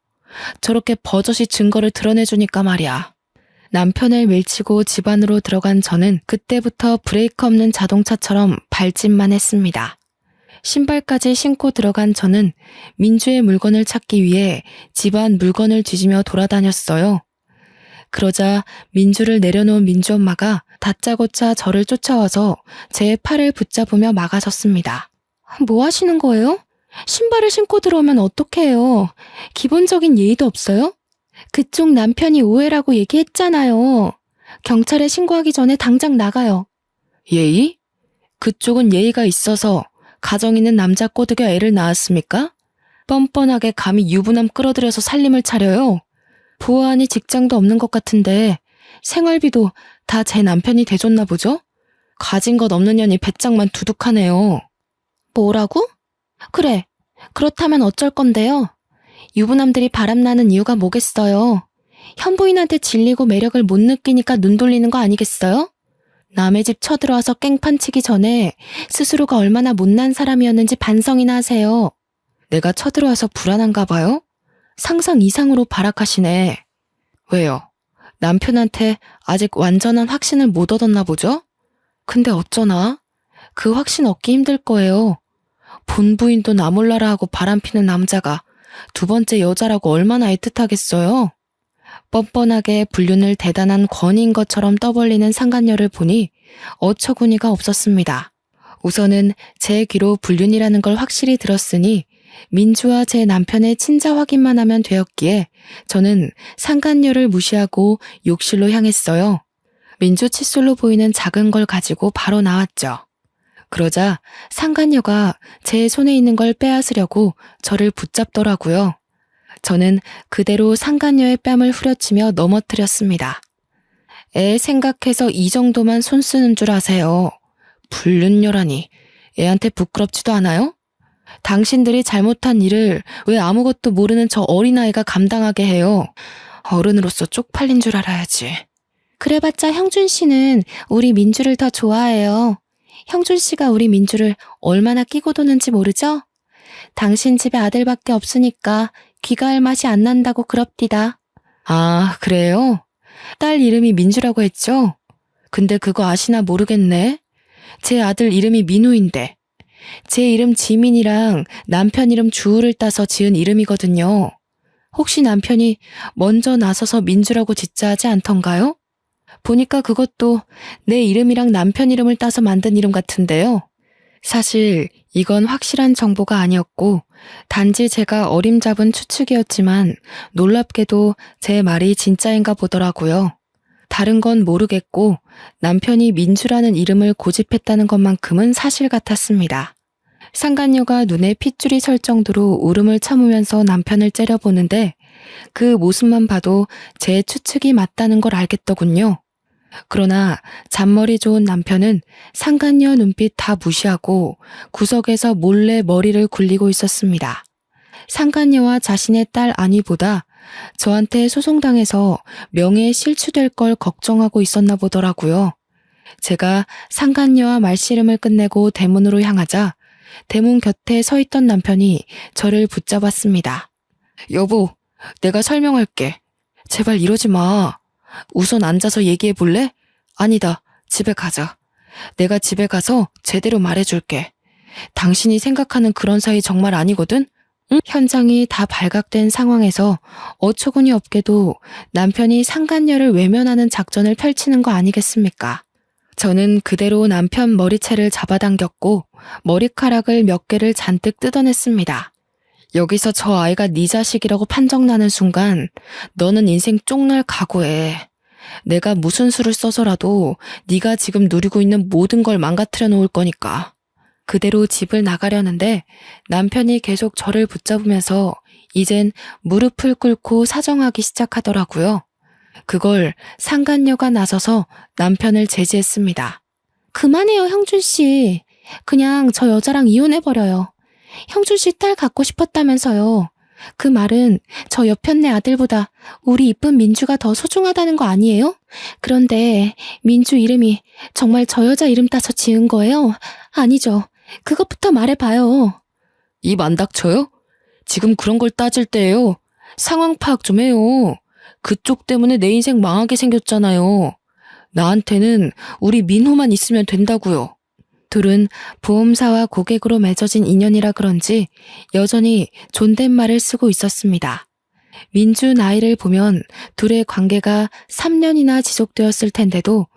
저렇게 버젓이 증거를 드러내주니까 말이야. 남편을 밀치고 집 안으로 들어간 저는 그때부터 브레이크 없는 자동차처럼 발짓만 했습니다. 신발까지 신고 들어간 저는 민주의 물건을 찾기 위해 집안 물건을 뒤지며 돌아다녔어요. 그러자 민주를 내려놓은 민주 엄마가 다짜고짜 저를 쫓아와서 제 팔을 붙잡으며 막아섰습니다. 뭐 하시는 거예요? 신발을 신고 들어오면 어떡해요? 기본적인 예의도 없어요? 그쪽 남편이 오해라고 얘기했잖아요. 경찰에 신고하기 전에 당장 나가요. 예의? 그쪽은 예의가 있어서 가정 있는 남자 꼬드겨 애를 낳았습니까? 뻔뻔하게 감히 유부남 끌어들여서 살림을 차려요. 보아하니 직장도 없는 것 같은데 생활비도 다 제 남편이 대줬나 보죠? 가진 것 없는 년이 배짱만 두둑하네요. 뭐라고? 그래. 그렇다면 어쩔 건데요? 유부남들이 바람나는 이유가 뭐겠어요? 현부인한테 질리고 매력을 못 느끼니까 눈 돌리는 거 아니겠어요? 남의 집 쳐들어와서 깽판 치기 전에 스스로가 얼마나 못난 사람이었는지 반성이나 하세요. 내가 쳐들어와서 불안한가 봐요? 상상 이상으로 발악하시네. 왜요? 남편한테 아직 완전한 확신을 못 얻었나 보죠? 근데 어쩌나? 그 확신 얻기 힘들 거예요. 본부인도 나 몰라라 하고 바람피는 남자가 두 번째 여자라고 얼마나 애틋하겠어요? 뻔뻔하게 불륜을 대단한 권위인 것처럼 떠벌리는 상간녀를 보니 어처구니가 없었습니다. 우선은 제 귀로 불륜이라는 걸 확실히 들었으니 민주와 제 남편의 친자 확인만 하면 되었기에 저는 상간녀를 무시하고 욕실로 향했어요. 민주 칫솔로 보이는 작은 걸 가지고 바로 나왔죠. 그러자 상간녀가 제 손에 있는 걸 빼앗으려고 저를 붙잡더라고요. 저는 그대로 상간녀의 뺨을 후려치며 넘어뜨렸습니다. 애 생각해서 이 정도만 손 쓰는 줄 아세요. 불륜녀라니 애한테 부끄럽지도 않아요? 당신들이 잘못한 일을 왜 아무것도 모르는 저 어린아이가 감당하게 해요? 어른으로서 쪽팔린 줄 알아야지. 그래봤자 형준 씨는 우리 민주를 더 좋아해요. 형준 씨가 우리 민주를 얼마나 끼고 도는지 모르죠? 당신 집에 아들밖에 없으니까 귀가할 맛이 안 난다고 그럽디다. 아, 그래요? 딸 이름이 민주라고 했죠? 근데 그거 아시나 모르겠네. 제 아들 이름이 민우인데 제 이름 지민이랑 남편 이름 주우를 따서 지은 이름이거든요. 혹시 남편이 먼저 나서서 민주라고 짓자 하지 않던가요? 보니까 그것도 내 이름이랑 남편 이름을 따서 만든 이름 같은데요. 사실 이건 확실한 정보가 아니었고 단지 제가 어림잡은 추측이었지만 놀랍게도 제 말이 진짜인가 보더라고요. 다른 건 모르겠고 남편이 민주라는 이름을 고집했다는 것만큼은 사실 같았습니다. 상간녀가 눈에 핏줄이 설 정도로 울음을 참으면서 남편을 째려보는데 그 모습만 봐도 제 추측이 맞다는 걸 알겠더군요. 그러나 잔머리 좋은 남편은 상간녀 눈빛 다 무시하고 구석에서 몰래 머리를 굴리고 있었습니다. 상간녀와 자신의 딸 안위보다 저한테 소송당해서 명예에 실추될 걸 걱정하고 있었나 보더라고요. 제가 상간녀와 말씨름을 끝내고 대문으로 향하자 대문 곁에 서 있던 남편이 저를 붙잡았습니다. 여보, 내가 설명할게. 제발 이러지 마. 우선 앉아서 얘기해 볼래? 아니다, 집에 가자. 내가 집에 가서 제대로 말해줄게. 당신이 생각하는 그런 사이 정말 아니거든? 응? 현장이 다 발각된 상황에서 어처구니 없게도 남편이 상간녀를 외면하는 작전을 펼치는 거 아니겠습니까? 저는 그대로 남편 머리채를 잡아당겼고 머리카락을 몇 개를 잔뜩 뜯어냈습니다. 여기서 저 아이가 네 자식이라고 판정나는 순간 너는 인생 쪽날 각오해. 내가 무슨 수를 써서라도 네가 지금 누리고 있는 모든 걸 망가뜨려 놓을 거니까. 그대로 집을 나가려는데 남편이 계속 저를 붙잡으면서 이젠 무릎을 꿇고 사정하기 시작하더라고요. 그걸 상간녀가 나서서 남편을 제지했습니다. 그만해요, 형준 씨. 그냥 저 여자랑 이혼해버려요. 형준 씨 딸 갖고 싶었다면서요. 그 말은 저 옆편네 아들보다 우리 이쁜 민주가 더 소중하다는 거 아니에요? 그런데 민주 이름이 정말 저 여자 이름 따서 지은 거예요? 아니죠. 그것부터 말해봐요. 입 안 닥쳐요? 지금 그런 걸 따질 때예요. 상황 파악 좀 해요. 그쪽 때문에 내 인생 망하게 생겼잖아요. 나한테는 우리 민호만 있으면 된다고요. 둘은 보험사와 고객으로 맺어진 인연이라 그런지 여전히 존댓말을 쓰고 있었습니다. 민주 나이를 보면 둘의 관계가 3년이나 지속되었을 텐데도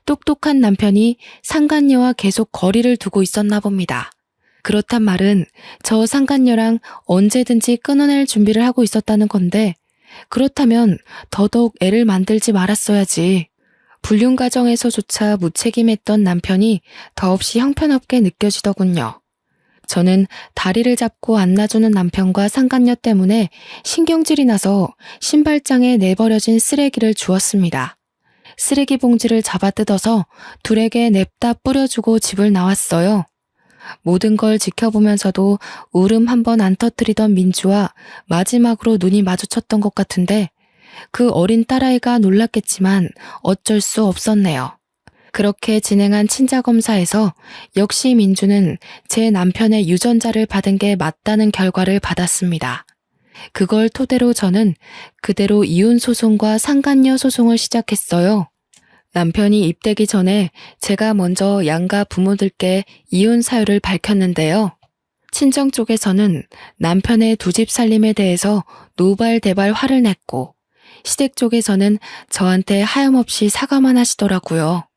똑똑한 남편이 상간녀와 계속 거리를 두고 있었나 봅니다. 그렇단 말은 저 상간녀랑 언제든지 끊어낼 준비를 하고 있었다는 건데 그렇다면 더더욱 애를 만들지 말았어야지. 불륜 과정에서조차 무책임했던 남편이 더없이 형편없게 느껴지더군요. 저는 다리를 잡고 안놔주는 남편과 상간녀 때문에 신경질이 나서 신발장에 내버려진 쓰레기를 주웠습니다. 쓰레기 봉지를 잡아 뜯어서 둘에게 냅다 뿌려주고 집을 나왔어요. 모든 걸 지켜보면서도 울음 한 번 안 터뜨리던 민주와 마지막으로 눈이 마주쳤던 것 같은데 그 어린 딸아이가 놀랐겠지만 어쩔 수 없었네요. 그렇게 진행한 친자검사에서 역시 민주는 제 남편의 유전자를 받은 게 맞다는 결과를 받았습니다. 그걸 토대로 저는 그대로 이혼 소송과 상간녀 소송을 시작했어요. 남편이 입대기 전에 제가 먼저 양가 부모들께 이혼 사유를 밝혔는데요. 친정 쪽에서는 남편의 두 집 살림에 대해서 노발대발 화를 냈고 시댁 쪽에서는 저한테 하염없이 사과만 하시더라고요.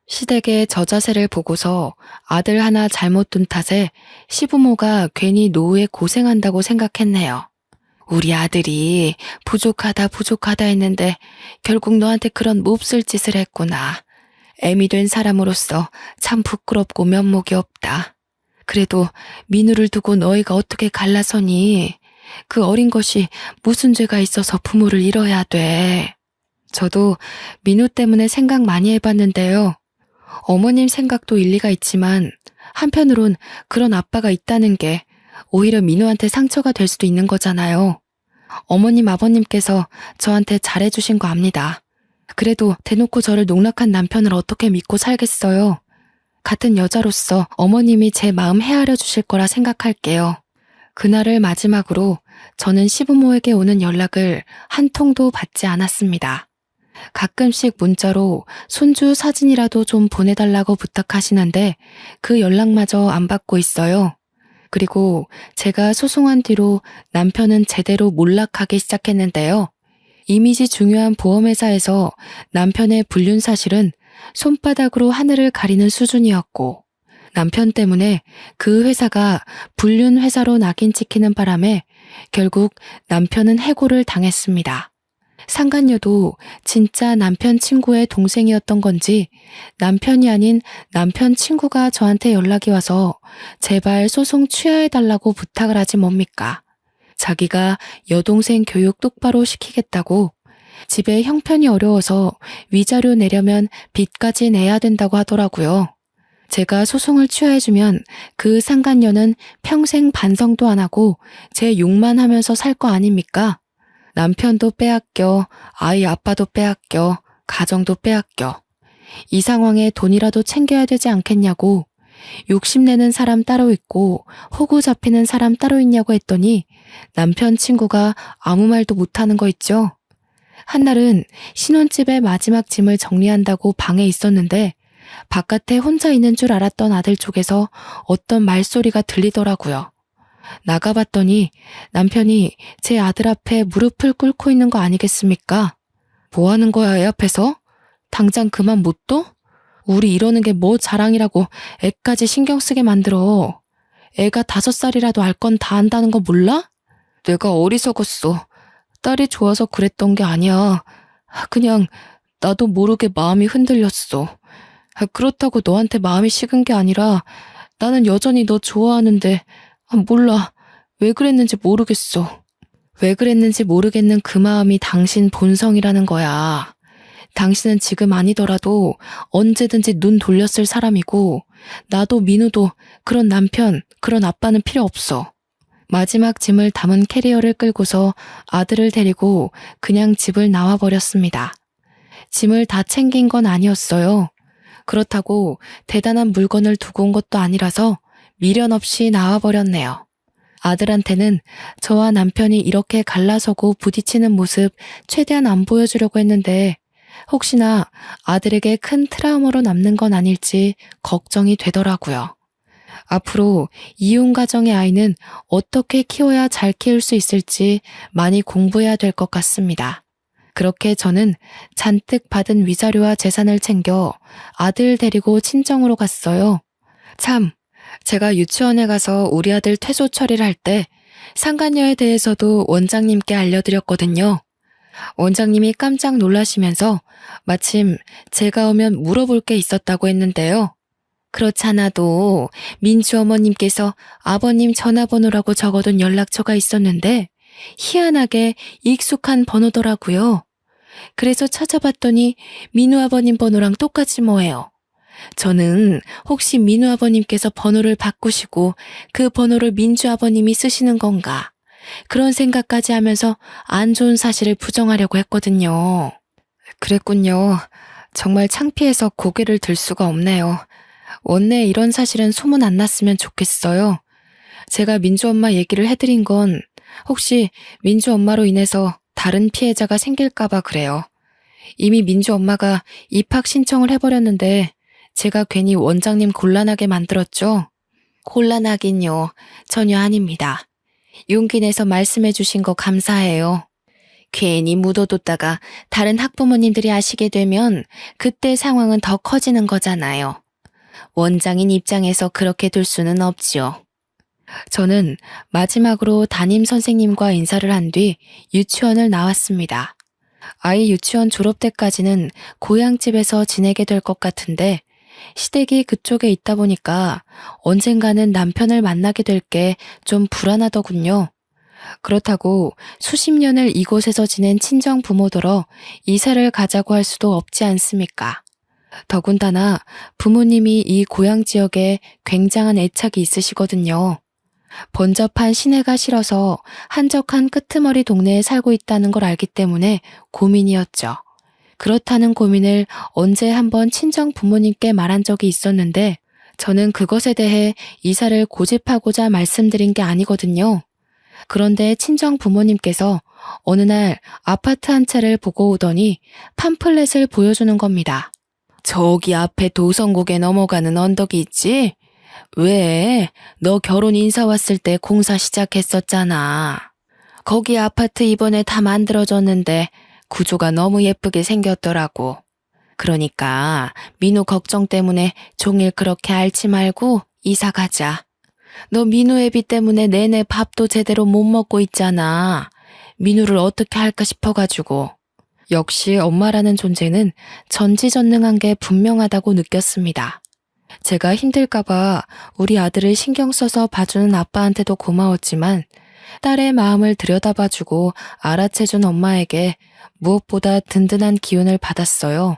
시댁의 저 자세를 보고서 아들 하나 잘못 둔 탓에 시부모가 괜히 노후에 고생한다고 생각했네요. 우리 아들이 부족하다 했는데 결국 너한테 그런 몹쓸 짓을 했구나. 애미 된 사람으로서 참 부끄럽고 면목이 없다. 그래도 민우를 두고 너희가 어떻게 갈라서니? 그 어린 것이 무슨 죄가 있어서 부모를 잃어야 돼. 저도 민우 때문에 생각 많이 해봤는데요. 어머님 생각도 일리가 있지만 한편으론 그런 아빠가 있다는 게 오히려 민우한테 상처가 될 수도 있는 거잖아요. 어머님 아버님께서 저한테 잘해주신 거 압니다. 그래도 대놓고 저를 농락한 남편을 어떻게 믿고 살겠어요. 같은 여자로서 어머님이 제 마음 헤아려 주실 거라 생각할게요. 그날을 마지막으로 저는 시부모에게 오는 연락을 한 통도 받지 않았습니다. 가끔씩 문자로 손주 사진이라도 좀 보내달라고 부탁하시는데 그 연락마저 안 받고 있어요. 그리고 제가 소송한 뒤로 남편은 제대로 몰락하기 시작했는데요. 이미지 중요한 보험회사에서 남편의 불륜 사실은 손바닥으로 하늘을 가리는 수준이었고 남편 때문에 그 회사가 불륜 회사로 낙인 찍히는 바람에 결국 남편은 해고를 당했습니다. 상간녀도 진짜 남편 친구의 동생이었던 건지 남편이 아닌 남편 친구가 저한테 연락이 와서 제발 소송 취하해달라고 부탁을 하지 뭡니까? 자기가 여동생 교육 똑바로 시키겠다고 집에 형편이 어려워서 위자료 내려면 빚까지 내야 된다고 하더라고요. 제가 소송을 취하해주면 그 상간녀는 평생 반성도 안 하고 제 욕만 하면서 살 거 아닙니까? 남편도 빼앗겨, 아이 아빠도 빼앗겨, 가정도 빼앗겨. 이 상황에 돈이라도 챙겨야 되지 않겠냐고 욕심내는 사람 따로 있고 호구 잡히는 사람 따로 있냐고 했더니 남편 친구가 아무 말도 못하는 거 있죠. 한날은 신혼집의 마지막 짐을 정리한다고 방에 있었는데 바깥에 혼자 있는 줄 알았던 아들 쪽에서 어떤 말소리가 들리더라고요. 나가봤더니 남편이 제 아들 앞에 무릎을 꿇고 있는 거 아니겠습니까? 뭐 하는 거야, 애 앞에서? 당장 그만 못 둬? 우리 이러는 게 뭐 자랑이라고 애까지 신경 쓰게 만들어. 애가 5살이라도 알 건 다 안다는 거 몰라? 내가 어리석었어. 딸이 좋아서 그랬던 게 아니야. 그냥 나도 모르게 마음이 흔들렸어. 그렇다고 너한테 마음이 식은 게 아니라 나는 여전히 너 좋아하는데 몰라. 왜 그랬는지 모르겠어. 왜 그랬는지 모르겠는 그 마음이 당신 본성이라는 거야. 당신은 지금 아니더라도 언제든지 눈 돌렸을 사람이고 나도 민우도 그런 남편, 그런 아빠는 필요 없어. 마지막 짐을 담은 캐리어를 끌고서 아들을 데리고 그냥 집을 나와버렸습니다. 짐을 다 챙긴 건 아니었어요. 그렇다고 대단한 물건을 두고 온 것도 아니라서 미련 없이 나와버렸네요. 아들한테는 저와 남편이 이렇게 갈라서고 부딪히는 모습 최대한 안 보여주려고 했는데 혹시나 아들에게 큰 트라우마로 남는 건 아닐지 걱정이 되더라고요. 앞으로 이혼 가정의 아이는 어떻게 키워야 잘 키울 수 있을지 많이 공부해야 될 것 같습니다. 그렇게 저는 잔뜩 받은 위자료와 재산을 챙겨 아들 데리고 친정으로 갔어요. 참, 제가 유치원에 가서 우리 아들 퇴소 처리를 할 때 상간녀에 대해서도 원장님께 알려드렸거든요. 원장님이 깜짝 놀라시면서 마침 제가 오면 물어볼 게 있었다고 했는데요. 그렇잖아도 민주 어머님께서 아버님 전화번호라고 적어둔 연락처가 있었는데 희한하게 익숙한 번호더라고요. 그래서 찾아봤더니 민우 아버님 번호랑 똑같이 뭐예요. 저는 혹시 민우 아버님께서 번호를 바꾸시고 그 번호를 민주 아버님이 쓰시는 건가? 그런 생각까지 하면서 안 좋은 사실을 부정하려고 했거든요. 그랬군요. 정말 창피해서 고개를 들 수가 없네요. 원래 이런 사실은 소문 안 났으면 좋겠어요. 제가 민주 엄마 얘기를 해드린 건 혹시 민주 엄마로 인해서 다른 피해자가 생길까봐 그래요. 이미 민주 엄마가 입학 신청을 해버렸는데 제가 괜히 원장님 곤란하게 만들었죠? 곤란하긴요. 전혀 아닙니다. 용기 내서 말씀해 주신 거 감사해요. 괜히 묻어뒀다가 다른 학부모님들이 아시게 되면 그때 상황은 더 커지는 거잖아요. 원장인 입장에서 그렇게 둘 수는 없지요. 저는 마지막으로 담임 선생님과 인사를 한 뒤 유치원을 나왔습니다. 아이 유치원 졸업 때까지는 고향집에서 지내게 될 것 같은데 시댁이 그쪽에 있다 보니까 언젠가는 남편을 만나게 될 게 좀 불안하더군요. 그렇다고 수십 년을 이곳에서 지낸 친정 부모더러 이사를 가자고 할 수도 없지 않습니까? 더군다나 부모님이 이 고향 지역에 굉장한 애착이 있으시거든요. 번잡한 시내가 싫어서 한적한 끄트머리 동네에 살고 있다는 걸 알기 때문에 고민이었죠. 그렇다는 고민을 언제 한번 친정 부모님께 말한 적이 있었는데 저는 그것에 대해 이사를 고집하고자 말씀드린 게 아니거든요. 그런데 친정 부모님께서 어느 날 아파트 한 채를 보고 오더니 팜플렛을 보여주는 겁니다. 저기 앞에 도성국에 넘어가는 언덕이 있지? 왜? 너 결혼 인사 왔을 때 공사 시작했었잖아. 거기 아파트 이번에 다 만들어졌는데 구조가 너무 예쁘게 생겼더라고. 그러니까 민우 걱정 때문에 종일 그렇게 앓지 말고 이사 가자. 너 민우 애비 때문에 내내 밥도 제대로 못 먹고 있잖아. 민우를 어떻게 할까 싶어가지고. 역시 엄마라는 존재는 전지전능한 게 분명하다고 느꼈습니다. 제가 힘들까봐 우리 아들을 신경 써서 봐주는 아빠한테도 고마웠지만 딸의 마음을 들여다봐주고 알아채준 엄마에게 무엇보다 든든한 기운을 받았어요.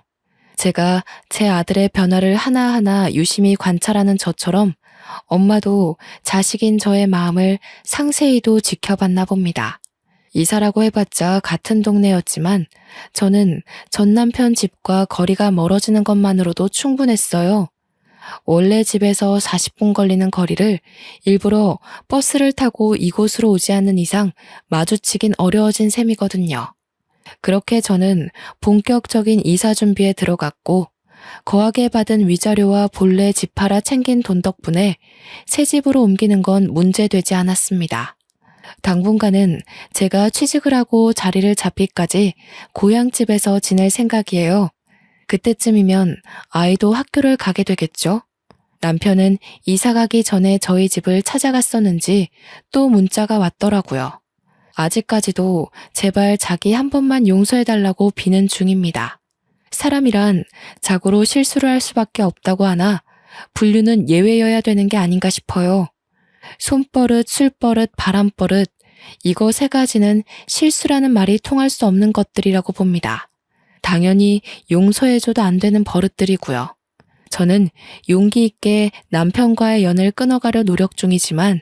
제가 제 아들의 변화를 하나하나 유심히 관찰하는 저처럼 엄마도 자식인 저의 마음을 상세히도 지켜봤나 봅니다. 이사라고 해봤자 같은 동네였지만 저는 전 남편 집과 거리가 멀어지는 것만으로도 충분했어요. 원래 집에서 40분 걸리는 거리를 일부러 버스를 타고 이곳으로 오지 않는 이상 마주치긴 어려워진 셈이거든요. 그렇게 저는 본격적인 이사 준비에 들어갔고 거하게 받은 위자료와 본래 집 팔아 챙긴 돈 덕분에 새 집으로 옮기는 건 문제되지 않았습니다. 당분간은 제가 취직을 하고 자리를 잡기까지 고향집에서 지낼 생각이에요. 그때쯤이면 아이도 학교를 가게 되겠죠? 남편은 이사 가기 전에 저희 집을 찾아갔었는지 또 문자가 왔더라고요. 아직까지도 제발 자기 한 번만 용서해달라고 비는 중입니다. 사람이란 자고로 실수를 할 수밖에 없다고 하나 분류는 예외여야 되는 게 아닌가 싶어요. 손버릇, 술버릇, 바람버릇 이거 세 가지는 실수라는 말이 통할 수 없는 것들이라고 봅니다. 당연히 용서해줘도 안 되는 버릇들이고요. 저는 용기 있게 남편과의 연을 끊어가려 노력 중이지만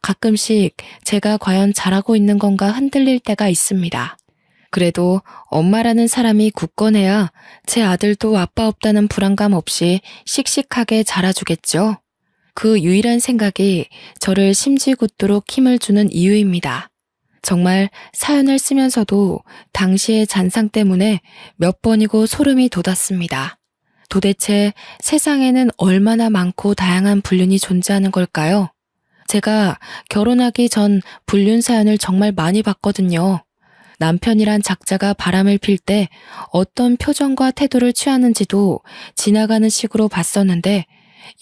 가끔씩 제가 과연 잘하고 있는 건가 흔들릴 때가 있습니다. 그래도 엄마라는 사람이 굳건해야 제 아들도 아빠 없다는 불안감 없이 씩씩하게 자라주겠죠. 그 유일한 생각이 저를 심지궂도록 힘을 주는 이유입니다. 정말 사연을 쓰면서도 당시의 잔상 때문에 몇 번이고 소름이 돋았습니다. 도대체 세상에는 얼마나 많고 다양한 불륜이 존재하는 걸까요? 제가 결혼하기 전 불륜 사연을 정말 많이 봤거든요. 남편이란 작자가 바람을 필 때 어떤 표정과 태도를 취하는지도 지나가는 식으로 봤었는데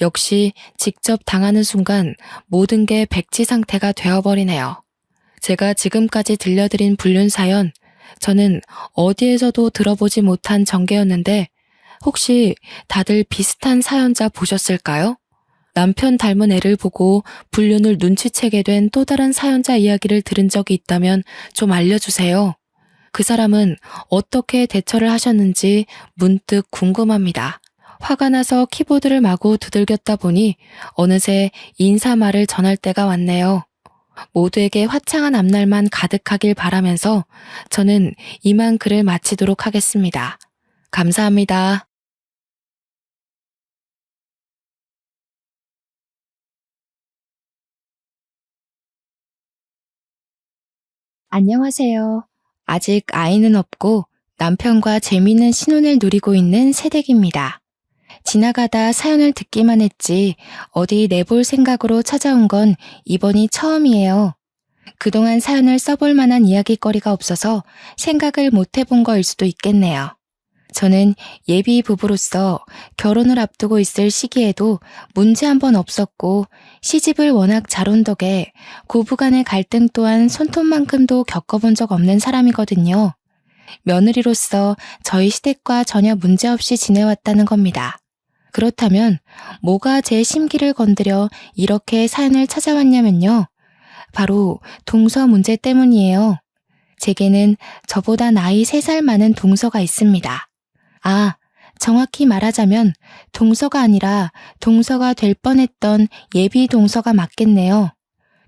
역시 직접 당하는 순간 모든 게 백지 상태가 되어버리네요. 제가 지금까지 들려드린 불륜 사연, 저는 어디에서도 들어보지 못한 전개였는데 혹시 다들 비슷한 사연자 보셨을까요? 남편 닮은 애를 보고 불륜을 눈치채게 된 또 다른 사연자 이야기를 들은 적이 있다면 좀 알려주세요. 그 사람은 어떻게 대처를 하셨는지 문득 궁금합니다. 화가 나서 키보드를 마구 두들겼다 보니 어느새 인사말을 전할 때가 왔네요. 모두에게 화창한 앞날만 가득하길 바라면서 저는 이만 글을 마치도록 하겠습니다. 감사합니다. 안녕하세요. 아직 아이는 없고 남편과 재미있는 신혼을 누리고 있는 새댁입니다. 지나가다 사연을 듣기만 했지 어디 내볼 생각으로 찾아온 건 이번이 처음이에요. 그동안 사연을 써볼 만한 이야기거리가 없어서 생각을 못 해본 거일 수도 있겠네요. 저는 예비 부부로서 결혼을 앞두고 있을 시기에도 문제 한 번 없었고 시집을 워낙 잘 온 덕에 고부간의 갈등 또한 손톱만큼도 겪어본 적 없는 사람이거든요. 며느리로서 저희 시댁과 전혀 문제없이 지내왔다는 겁니다. 그렇다면 뭐가 제 심기를 건드려 이렇게 사연을 찾아왔냐면요. 바로 동서 문제 때문이에요. 제게는 저보다 나이 3살 많은 동서가 있습니다. 아, 정확히 말하자면 동서가 아니라 동서가 될 뻔했던 예비 동서가 맞겠네요.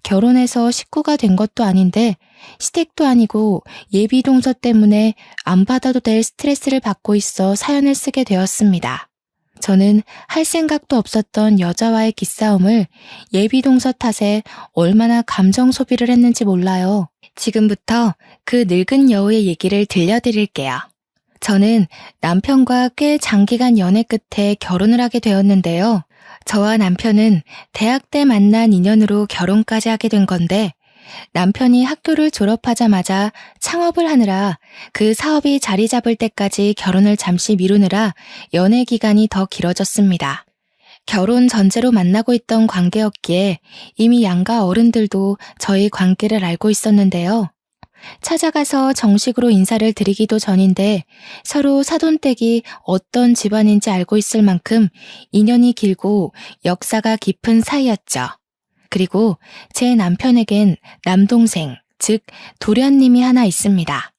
결혼해서 식구가 된 것도 아닌데 시댁도 아니고 예비 동서 때문에 안 받아도 될 스트레스를 받고 있어 사연을 쓰게 되었습니다. 저는 할 생각도 없었던 여자와의 기싸움을 예비 동서 탓에 얼마나 감정 소비를 했는지 몰라요. 지금부터 그 늙은 여우의 얘기를 들려드릴게요. 저는 남편과 꽤 장기간 연애 끝에 결혼을 하게 되었는데요. 저와 남편은 대학 때 만난 인연으로 결혼까지 하게 된 건데 남편이 학교를 졸업하자마자 창업을 하느라 그 사업이 자리 잡을 때까지 결혼을 잠시 미루느라 연애 기간이 더 길어졌습니다. 결혼 전제로 만나고 있던 관계였기에 이미 양가 어른들도 저희 관계를 알고 있었는데요. 찾아가서 정식으로 인사를 드리기도 전인데 서로 사돈댁이 어떤 집안인지 알고 있을 만큼 인연이 길고 역사가 깊은 사이였죠. 그리고 제 남편에겐 남동생, 즉 도련님이 하나 있습니다.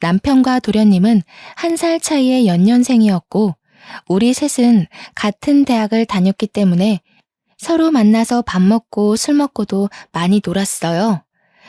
남편과 도련님은 1살 차이의 연년생이었고 우리 셋은 같은 대학을 다녔기 때문에 서로 만나서 밥 먹고 술 먹고도 많이 놀았어요.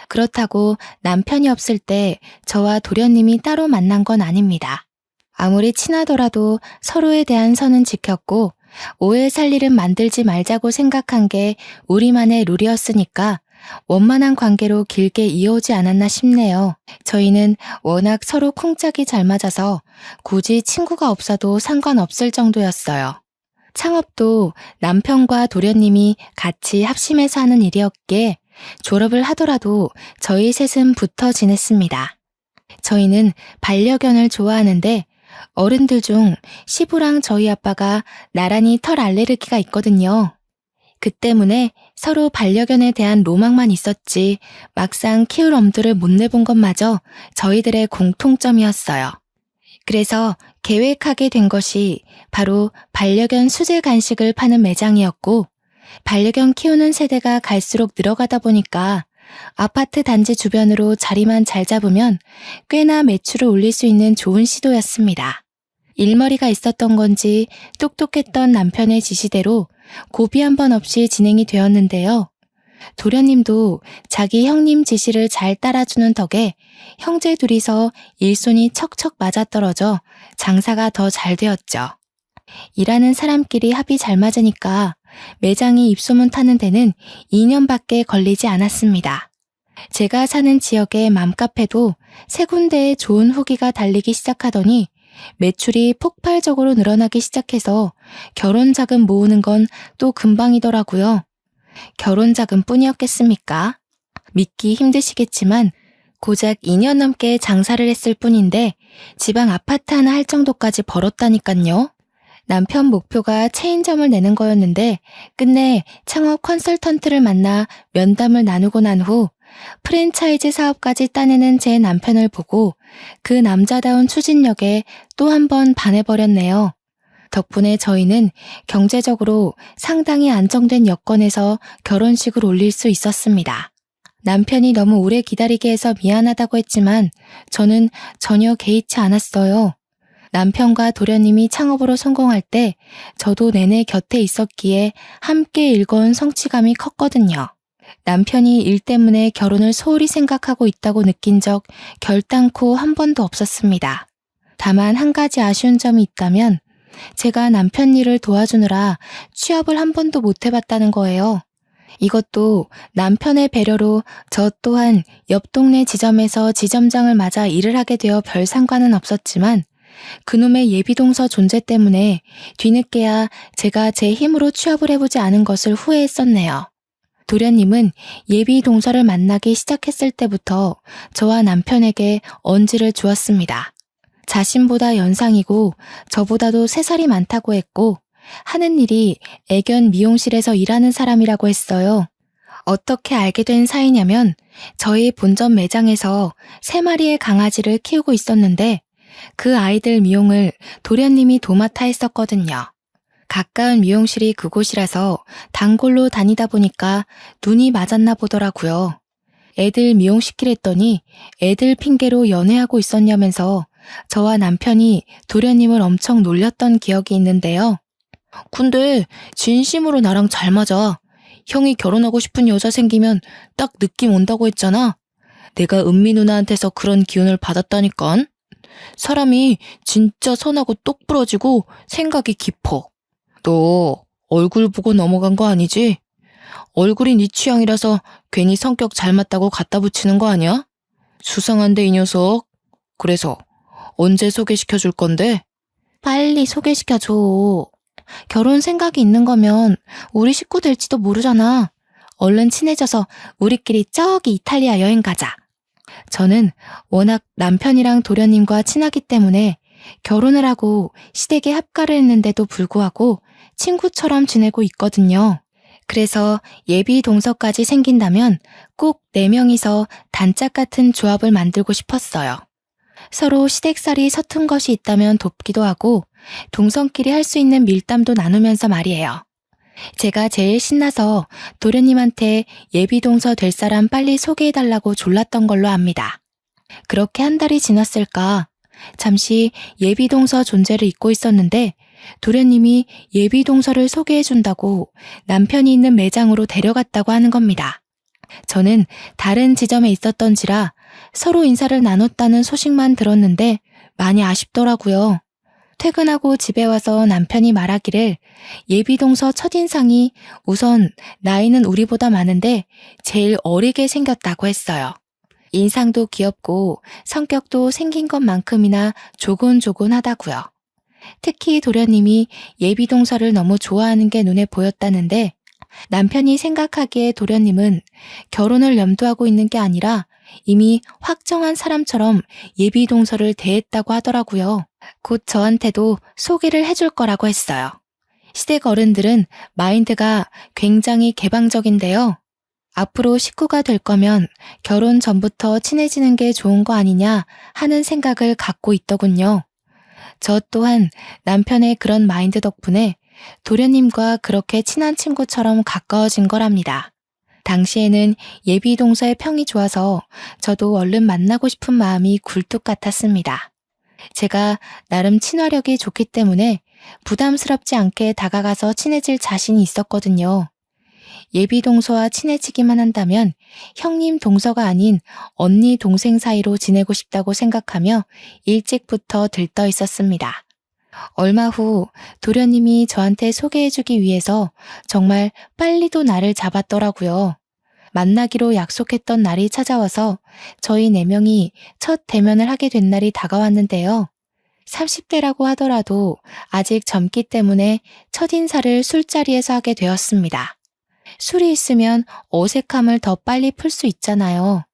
그렇다고 남편이 없을 때 저와 도련님이 따로 만난 건 아닙니다. 아무리 친하더라도 서로에 대한 선은 지켰고 오해 살 일은 만들지 말자고 생각한 게 우리만의 룰이었으니까 원만한 관계로 길게 이어오지 않았나 싶네요. 저희는 워낙 서로 쿵짝이 잘 맞아서 굳이 친구가 없어도 상관없을 정도였어요. 창업도 남편과 도련님이 같이 합심해서 하는 일이었기에 졸업을 하더라도 저희 셋은 붙어 지냈습니다. 저희는 반려견을 좋아하는데 어른들 중 시부랑 저희 아빠가 나란히 털 알레르기가 있거든요. 그 때문에 서로 반려견에 대한 로망만 있었지 막상 키울 엄두를 못 내본 것마저 저희들의 공통점이었어요. 그래서 계획하게 된 것이 바로 반려견 수제 간식을 파는 매장이었고 반려견 키우는 세대가 갈수록 늘어가다 보니까 아파트 단지 주변으로 자리만 잘 잡으면 꽤나 매출을 올릴 수 있는 좋은 시도였습니다. 일머리가 있었던 건지 똑똑했던 남편의 지시대로 고비 한 번 없이 진행이 되었는데요. 도련님도 자기 형님 지시를 잘 따라주는 덕에 형제 둘이서 일손이 척척 맞아떨어져 장사가 더 잘 되었죠. 일하는 사람끼리 합이 잘 맞으니까 매장이 입소문 타는 데는 2년밖에 걸리지 않았습니다. 제가 사는 지역의 맘카페도 3군데에 좋은 후기가 달리기 시작하더니 매출이 폭발적으로 늘어나기 시작해서 결혼 자금 모으는 건 또 금방이더라고요. 결혼 자금뿐이었겠습니까? 믿기 힘드시겠지만 고작 2년 넘게 장사를 했을 뿐인데 지방 아파트 하나 할 정도까지 벌었다니깐요. 남편 목표가 체인점을 내는 거였는데 끝내 창업 컨설턴트를 만나 면담을 나누고 난 후 프랜차이즈 사업까지 따내는 제 남편을 보고 그 남자다운 추진력에 또 한 번 반해버렸네요. 덕분에 저희는 경제적으로 상당히 안정된 여건에서 결혼식을 올릴 수 있었습니다. 남편이 너무 오래 기다리게 해서 미안하다고 했지만 저는 전혀 개의치 않았어요. 남편과 도련님이 창업으로 성공할 때 저도 내내 곁에 있었기에 함께 일궈온 성취감이 컸거든요. 남편이 일 때문에 결혼을 소홀히 생각하고 있다고 느낀 적 결단코 한 번도 없었습니다. 다만 한 가지 아쉬운 점이 있다면 제가 남편 일을 도와주느라 취업을 한 번도 못 해봤다는 거예요. 이것도 남편의 배려로 저 또한 옆 동네 지점에서 지점장을 맞아 일을 하게 되어 별 상관은 없었지만 그놈의 예비동서 존재 때문에 뒤늦게야 제가 제 힘으로 취업을 해보지 않은 것을 후회했었네요. 도련님은 예비동서를 만나기 시작했을 때부터 저와 남편에게 언지를 주었습니다. 자신보다 연상이고 저보다도 3살이 많다고 했고 하는 일이 애견 미용실에서 일하는 사람이라고 했어요. 어떻게 알게 된 사이냐면 저희 본점 매장에서 3마리의 강아지를 키우고 있었는데 그 아이들 미용을 도련님이 도맡아 했었거든요. 가까운 미용실이 그곳이라서 단골로 다니다 보니까 눈이 맞았나 보더라고요. 애들 미용시키랬더니 애들 핑계로 연애하고 있었냐면서 저와 남편이 도련님을 엄청 놀렸던 기억이 있는데요. 근데 진심으로 나랑 잘 맞아. 형이 결혼하고 싶은 여자 생기면 딱 느낌 온다고 했잖아. 내가 은미 누나한테서 그런 기운을 받았다니깐. 사람이 진짜 선하고 똑부러지고 생각이 깊어. 너 얼굴 보고 넘어간 거 아니지? 얼굴이 네 취향이라서 괜히 성격 잘 맞다고 갖다 붙이는 거 아니야? 수상한데 이 녀석. 그래서 언제 소개시켜 줄 건데? 빨리 소개시켜줘. 결혼 생각이 있는 거면 우리 식구 될지도 모르잖아. 얼른 친해져서 우리끼리 저기 이탈리아 여행 가자. 저는 워낙 남편이랑 도련님과 친하기 때문에 결혼을 하고 시댁에 합가를 했는데도 불구하고 친구처럼 지내고 있거든요. 그래서 예비 동서까지 생긴다면 꼭 4명이서 단짝 같은 조합을 만들고 싶었어요. 서로 시댁살이 서툰 것이 있다면 돕기도 하고 동성끼리 할 수 있는 밀담도 나누면서 말이에요. 제가 제일 신나서 도련님한테 예비동서 될 사람 빨리 소개해달라고 졸랐던 걸로 압니다. 그렇게 한 달이 지났을까? 잠시 예비동서 존재를 잊고 있었는데 도련님이 예비동서를 소개해준다고 남편이 있는 매장으로 데려갔다고 하는 겁니다. 저는 다른 지점에 있었던지라 서로 인사를 나눴다는 소식만 들었는데 많이 아쉽더라고요. 퇴근하고 집에 와서 남편이 말하기를 예비동서 첫인상이 우선 나이는 우리보다 많은데 제일 어리게 생겼다고 했어요. 인상도 귀엽고 성격도 생긴 것만큼이나 조곤조곤하다고요. 특히 도련님이 예비동서를 너무 좋아하는 게 눈에 보였다는데 남편이 생각하기에 도련님은 결혼을 염두하고 있는 게 아니라 이미 확정한 사람처럼 예비동서를 대했다고 하더라고요. 곧 저한테도 소개를 해줄 거라고 했어요. 시댁 어른들은 마인드가 굉장히 개방적인데요. 앞으로 식구가 될 거면 결혼 전부터 친해지는 게 좋은 거 아니냐 하는 생각을 갖고 있더군요. 저 또한 남편의 그런 마인드 덕분에 도련님과 그렇게 친한 친구처럼 가까워진 거랍니다. 당시에는 예비동서의 평이 좋아서 저도 얼른 만나고 싶은 마음이 굴뚝 같았습니다. 제가 나름 친화력이 좋기 때문에 부담스럽지 않게 다가가서 친해질 자신이 있었거든요. 예비동서와 친해지기만 한다면 형님 동서가 아닌 언니 동생 사이로 지내고 싶다고 생각하며 일찍부터 들떠 있었습니다. 얼마 후 도련님이 저한테 소개해주기 위해서 정말 빨리도 날을 잡았더라고요. 만나기로 약속했던 날이 찾아와서 저희 4명이 첫 대면을 하게 된 날이 다가왔는데요. 30대라고 하더라도 아직 젊기 때문에 첫인사를 술자리에서 하게 되었습니다. 술이 있으면 어색함을 더 빨리 풀 수 있잖아요.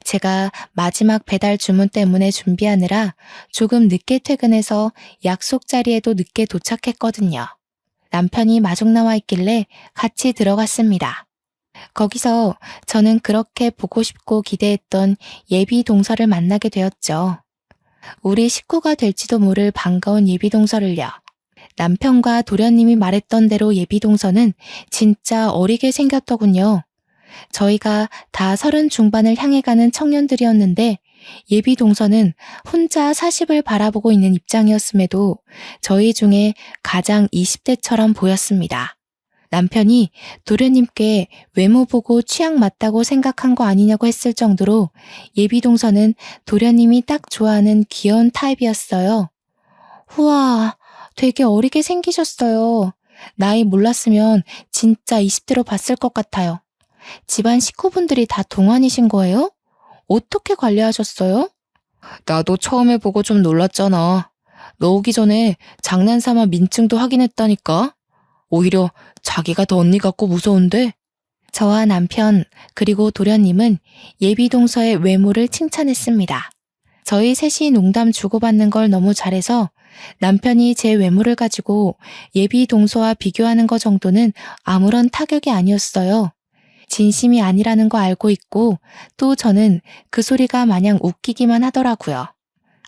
제가 마지막 배달 주문 때문에 준비하느라 조금 늦게 퇴근해서 약속 자리에도 늦게 도착했거든요. 남편이 마중 나와 있길래 같이 들어갔습니다. 거기서 저는 그렇게 보고 싶고 기대했던 예비 동서를 만나게 되었죠. 우리 식구가 될지도 모를 반가운 예비 동서를요. 남편과 도련님이 말했던 대로 예비 동서는 진짜 어리게 생겼더군요. 저희가 다 30 중반을 향해 가는 청년들이었는데 예비 동서는 혼자 40을 바라보고 있는 입장이었음에도 저희 중에 가장 20대처럼 보였습니다. 남편이 도련님께 외모 보고 취향 맞다고 생각한 거 아니냐고 했을 정도로 예비 동서는 도련님이 딱 좋아하는 귀여운 타입이었어요. 우와, 되게 어리게 생기셨어요. 나이 몰랐으면 진짜 20대로 봤을 것 같아요. 집안 식구분들이 다 동안이신 거예요? 어떻게 관리하셨어요? 나도 처음에 보고 좀 놀랐잖아. 너 오기 전에 장난삼아 민증도 확인했다니까. 오히려 자기가 더 언니 같고 무서운데? 저와 남편 그리고 도련님은 예비 동서의 외모를 칭찬했습니다. 저희 셋이 농담 주고받는 걸 너무 잘해서 남편이 제 외모를 가지고 예비 동서와 비교하는 것 정도는 아무런 타격이 아니었어요. 진심이 아니라는 거 알고 있고 또 저는 그 소리가 마냥 웃기기만 하더라고요.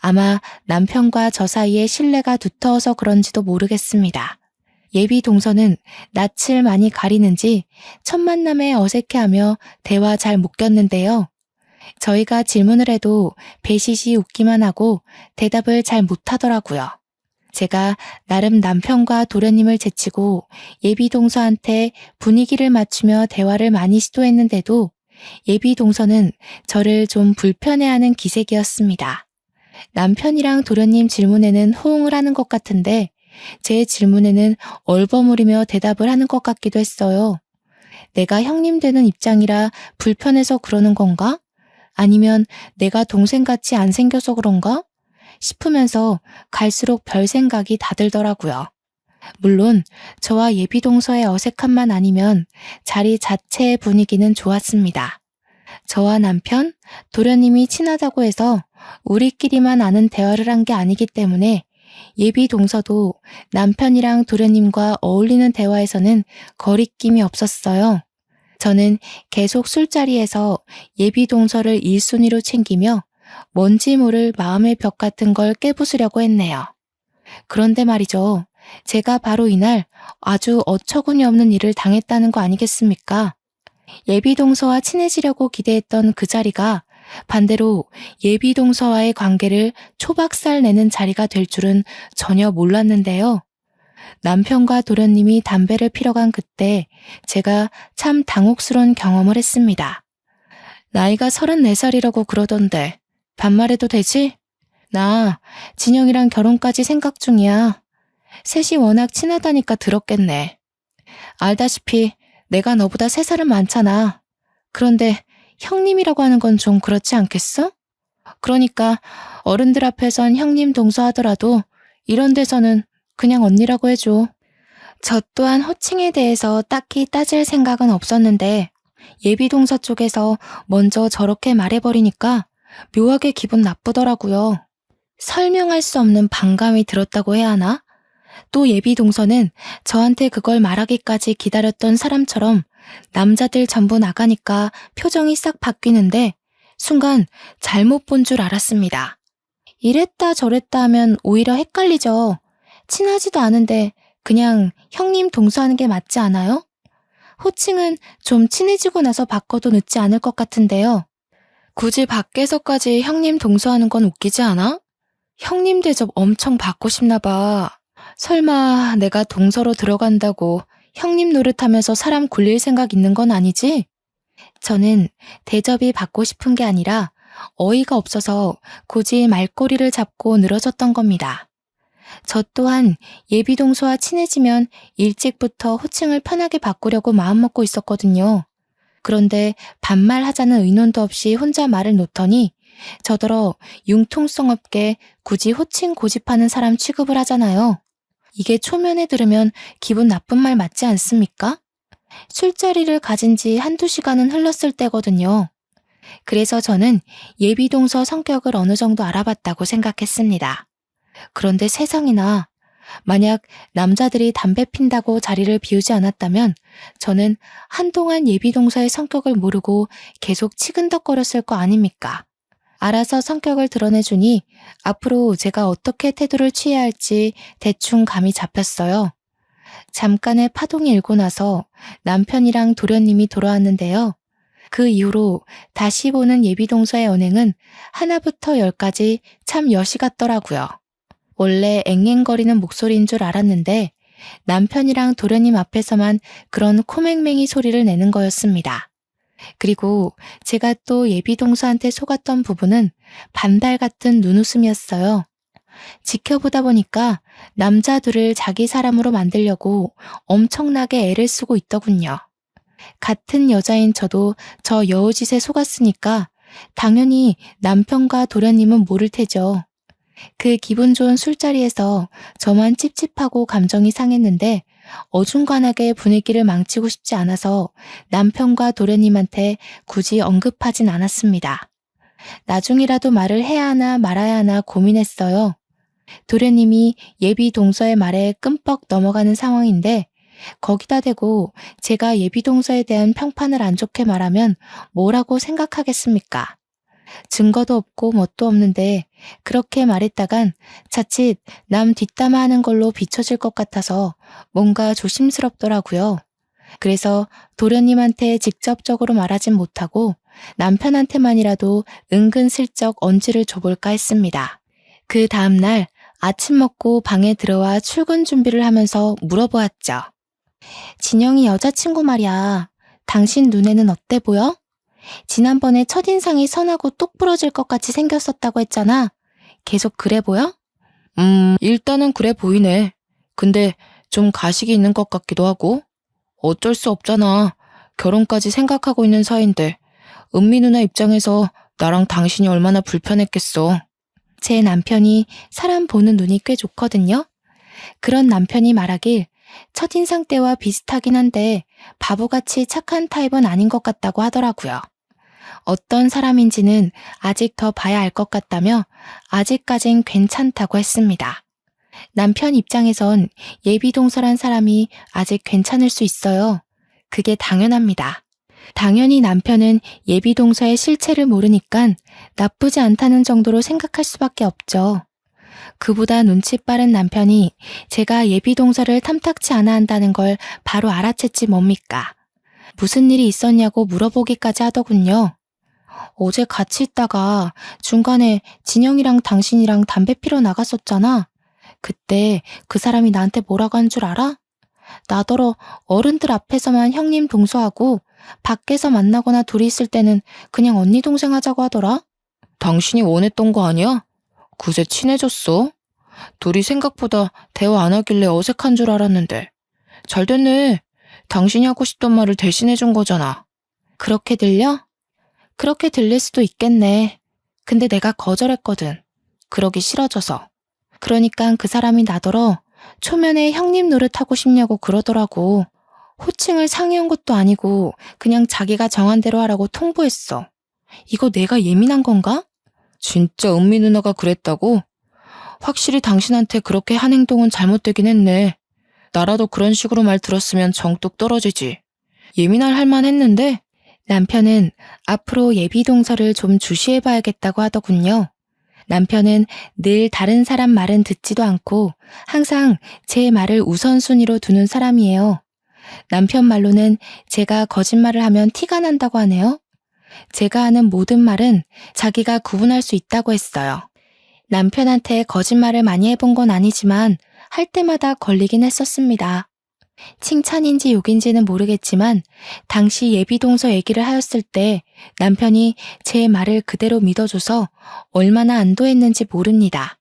아마 남편과 저 사이에 신뢰가 두터워서 그런지도 모르겠습니다. 예비 동서는 낯을 많이 가리는지 첫 만남에 어색해하며 대화 잘 못 꼈는데요. 저희가 질문을 해도 배시시 웃기만 하고 대답을 잘 못하더라고요. 제가 나름 남편과 도련님을 제치고 예비 동서한테 분위기를 맞추며 대화를 많이 시도했는데도 예비 동서는 저를 좀 불편해하는 기색이었습니다. 남편이랑 도련님 질문에는 호응을 하는 것 같은데 제 질문에는 얼버무리며 대답을 하는 것 같기도 했어요. 내가 형님 되는 입장이라 불편해서 그러는 건가? 아니면 내가 동생같이 안 생겨서 그런가? 싶으면서 갈수록 별 생각이 다 들더라고요. 물론 저와 예비 동서의 어색함만 아니면 자리 자체의 분위기는 좋았습니다. 저와 남편, 도련님이 친하다고 해서 우리끼리만 아는 대화를 한 게 아니기 때문에 예비 동서도 남편이랑 도련님과 어울리는 대화에서는 거리낌이 없었어요. 저는 계속 술자리에서 예비 동서를 1순위로 챙기며 뭔지 모를 마음의 벽 같은 걸 깨부수려고 했네요. 그런데 말이죠. 제가 바로 이날 아주 어처구니 없는 일을 당했다는 거 아니겠습니까? 예비 동서와 친해지려고 기대했던 그 자리가 반대로 예비 동서와의 관계를 초박살 내는 자리가 될 줄은 전혀 몰랐는데요. 남편과 도련님이 담배를 피러 간 그때 제가 참 당혹스러운 경험을 했습니다. 나이가 34살이라고 그러던데 반말해도 되지? 나 진영이랑 결혼까지 생각 중이야. 셋이 워낙 친하다니까 들었겠네. 알다시피 내가 너보다 3살은 많잖아. 그런데 형님이라고 하는 건 좀 그렇지 않겠어? 그러니까 어른들 앞에선 형님 동서 하더라도 이런 데서는 그냥 언니라고 해줘. 저 또한 호칭에 대해서 딱히 따질 생각은 없었는데 예비 동서 쪽에서 먼저 저렇게 말해버리니까 묘하게 기분 나쁘더라고요. 설명할 수 없는 반감이 들었다고 해야 하나? 또 예비 동서는 저한테 그걸 말하기까지 기다렸던 사람처럼 남자들 전부 나가니까 표정이 싹 바뀌는데 순간 잘못 본 줄 알았습니다. 이랬다 저랬다 하면 오히려 헷갈리죠. 친하지도 않은데 그냥 형님 동서하는 게 맞지 않아요? 호칭은 좀 친해지고 나서 바꿔도 늦지 않을 것 같은데요. 굳이 밖에서까지 형님 동서하는 건 웃기지 않아? 형님 대접 엄청 받고 싶나 봐. 설마 내가 동서로 들어간다고 형님 노릇하면서 사람 굴릴 생각 있는 건 아니지? 저는 대접이 받고 싶은 게 아니라 어이가 없어서 굳이 말꼬리를 잡고 늘어졌던 겁니다. 저 또한 예비 동서와 친해지면 일찍부터 호칭을 편하게 바꾸려고 마음먹고 있었거든요. 그런데 반말하자는 의논도 없이 혼자 말을 놓더니 저더러 융통성 없게 굳이 호칭 고집하는 사람 취급을 하잖아요. 이게 초면에 들으면 기분 나쁜 말 맞지 않습니까? 술자리를 가진 지 한두 시간은 흘렀을 때거든요. 그래서 저는 예비 동서 성격을 어느 정도 알아봤다고 생각했습니다. 그런데 세상에나 만약 남자들이 담배 핀다고 자리를 비우지 않았다면 저는 한동안 예비 동서의 성격을 모르고 계속 치근덕거렸을 거 아닙니까? 알아서 성격을 드러내주니 앞으로 제가 어떻게 태도를 취해야 할지 대충 감이 잡혔어요. 잠깐의 파동이 일고 나서 남편이랑 도련님이 돌아왔는데요. 그 이후로 다시 보는 예비동서의 언행은 하나부터 열까지 참 여시 같더라고요. 원래 앵앵거리는 목소리인 줄 알았는데 남편이랑 도련님 앞에서만 그런 코맹맹이 소리를 내는 거였습니다. 그리고 제가 또 예비동서한테 속았던 부분은 반달 같은 눈웃음이었어요. 지켜보다 보니까 남자들을 자기 사람으로 만들려고 엄청나게 애를 쓰고 있더군요. 같은 여자인 저도 저 여우짓에 속았으니까 당연히 남편과 도련님은 모를 테죠. 그 기분 좋은 술자리에서 저만 찝찝하고 감정이 상했는데 어중간하게 분위기를 망치고 싶지 않아서 남편과 도련님한테 굳이 언급하진 않았습니다. 나중이라도 말을 해야 하나 말아야 하나 고민했어요. 도련님이 예비 동서의 말에 끔뻑 넘어가는 상황인데 거기다 대고 제가 예비 동서에 대한 평판을 안 좋게 말하면 뭐라고 생각하겠습니까? 증거도 없고 뭣도 없는데 그렇게 말했다간 자칫 남 뒷담화하는 걸로 비춰질 것 같아서 뭔가 조심스럽더라고요. 그래서 도련님한테 직접적으로 말하진 못하고 남편한테만이라도 은근슬쩍 언지를 줘볼까 했습니다. 그 다음날 아침 먹고 방에 들어와 출근 준비를 하면서 물어보았죠. 진영이 여자친구 말이야. 당신 눈에는 어때 보여? 지난번에 첫인상이 선하고 똑 부러질 것 같이 생겼었다고 했잖아. 계속 그래 보여? 일단은 그래 보이네. 근데 좀 가식이 있는 것 같기도 하고. 어쩔 수 없잖아. 결혼까지 생각하고 있는 사이인데. 은미 누나 입장에서 나랑 당신이 얼마나 불편했겠어. 제 남편이 사람 보는 눈이 꽤 좋거든요. 그런 남편이 말하길 첫인상 때와 비슷하긴 한데 바보같이 착한 타입은 아닌 것 같다고 하더라고요. 어떤 사람인지는 아직 더 봐야 알 것 같다며 아직까진 괜찮다고 했습니다. 남편 입장에선 예비동서란 사람이 아직 괜찮을 수 있어요. 그게 당연합니다. 당연히 남편은 예비동서의 실체를 모르니까 나쁘지 않다는 정도로 생각할 수밖에 없죠. 그보다 눈치 빠른 남편이 제가 예비동서를 탐탁치 않아 한다는 걸 바로 알아챘지 뭡니까? 무슨 일이 있었냐고 물어보기까지 하더군요. 어제 같이 있다가 중간에 진영이랑 당신이랑 담배 피러 나갔었잖아. 그때 그 사람이 나한테 뭐라고 한 줄 알아? 나더러 어른들 앞에서만 형님 동서하고 밖에서 만나거나 둘이 있을 때는 그냥 언니 동생 하자고 하더라. 당신이 원했던 거 아니야? 그새 친해졌어. 둘이 생각보다 대화 안 하길래 어색한 줄 알았는데. 잘 됐네. 당신이 하고 싶던 말을 대신해준 거잖아. 그렇게 들려? 그렇게 들릴 수도 있겠네. 근데 내가 거절했거든. 그러기 싫어져서. 그러니까 그 사람이 나더러 초면에 형님 노릇하고 싶냐고 그러더라고. 호칭을 상의한 것도 아니고 그냥 자기가 정한 대로 하라고 통보했어. 이거 내가 예민한 건가? 진짜 은미 누나가 그랬다고? 확실히 당신한테 그렇게 한 행동은 잘못되긴 했네. 나라도 그런 식으로 말 들었으면 정뚝 떨어지지. 예민할 할만 했는데. 남편은 앞으로 예비동서를 좀 주시해봐야겠다고 하더군요. 남편은 늘 다른 사람 말은 듣지도 않고 항상 제 말을 우선순위로 두는 사람이에요. 남편 말로는 제가 거짓말을 하면 티가 난다고 하네요. 제가 하는 모든 말은 자기가 구분할 수 있다고 했어요. 남편한테 거짓말을 많이 해본 건 아니지만 할 때마다 걸리긴 했었습니다. 칭찬인지 욕인지는 모르겠지만 당시 예비동서 얘기를 하였을 때 남편이 제 말을 그대로 믿어줘서 얼마나 안도했는지 모릅니다.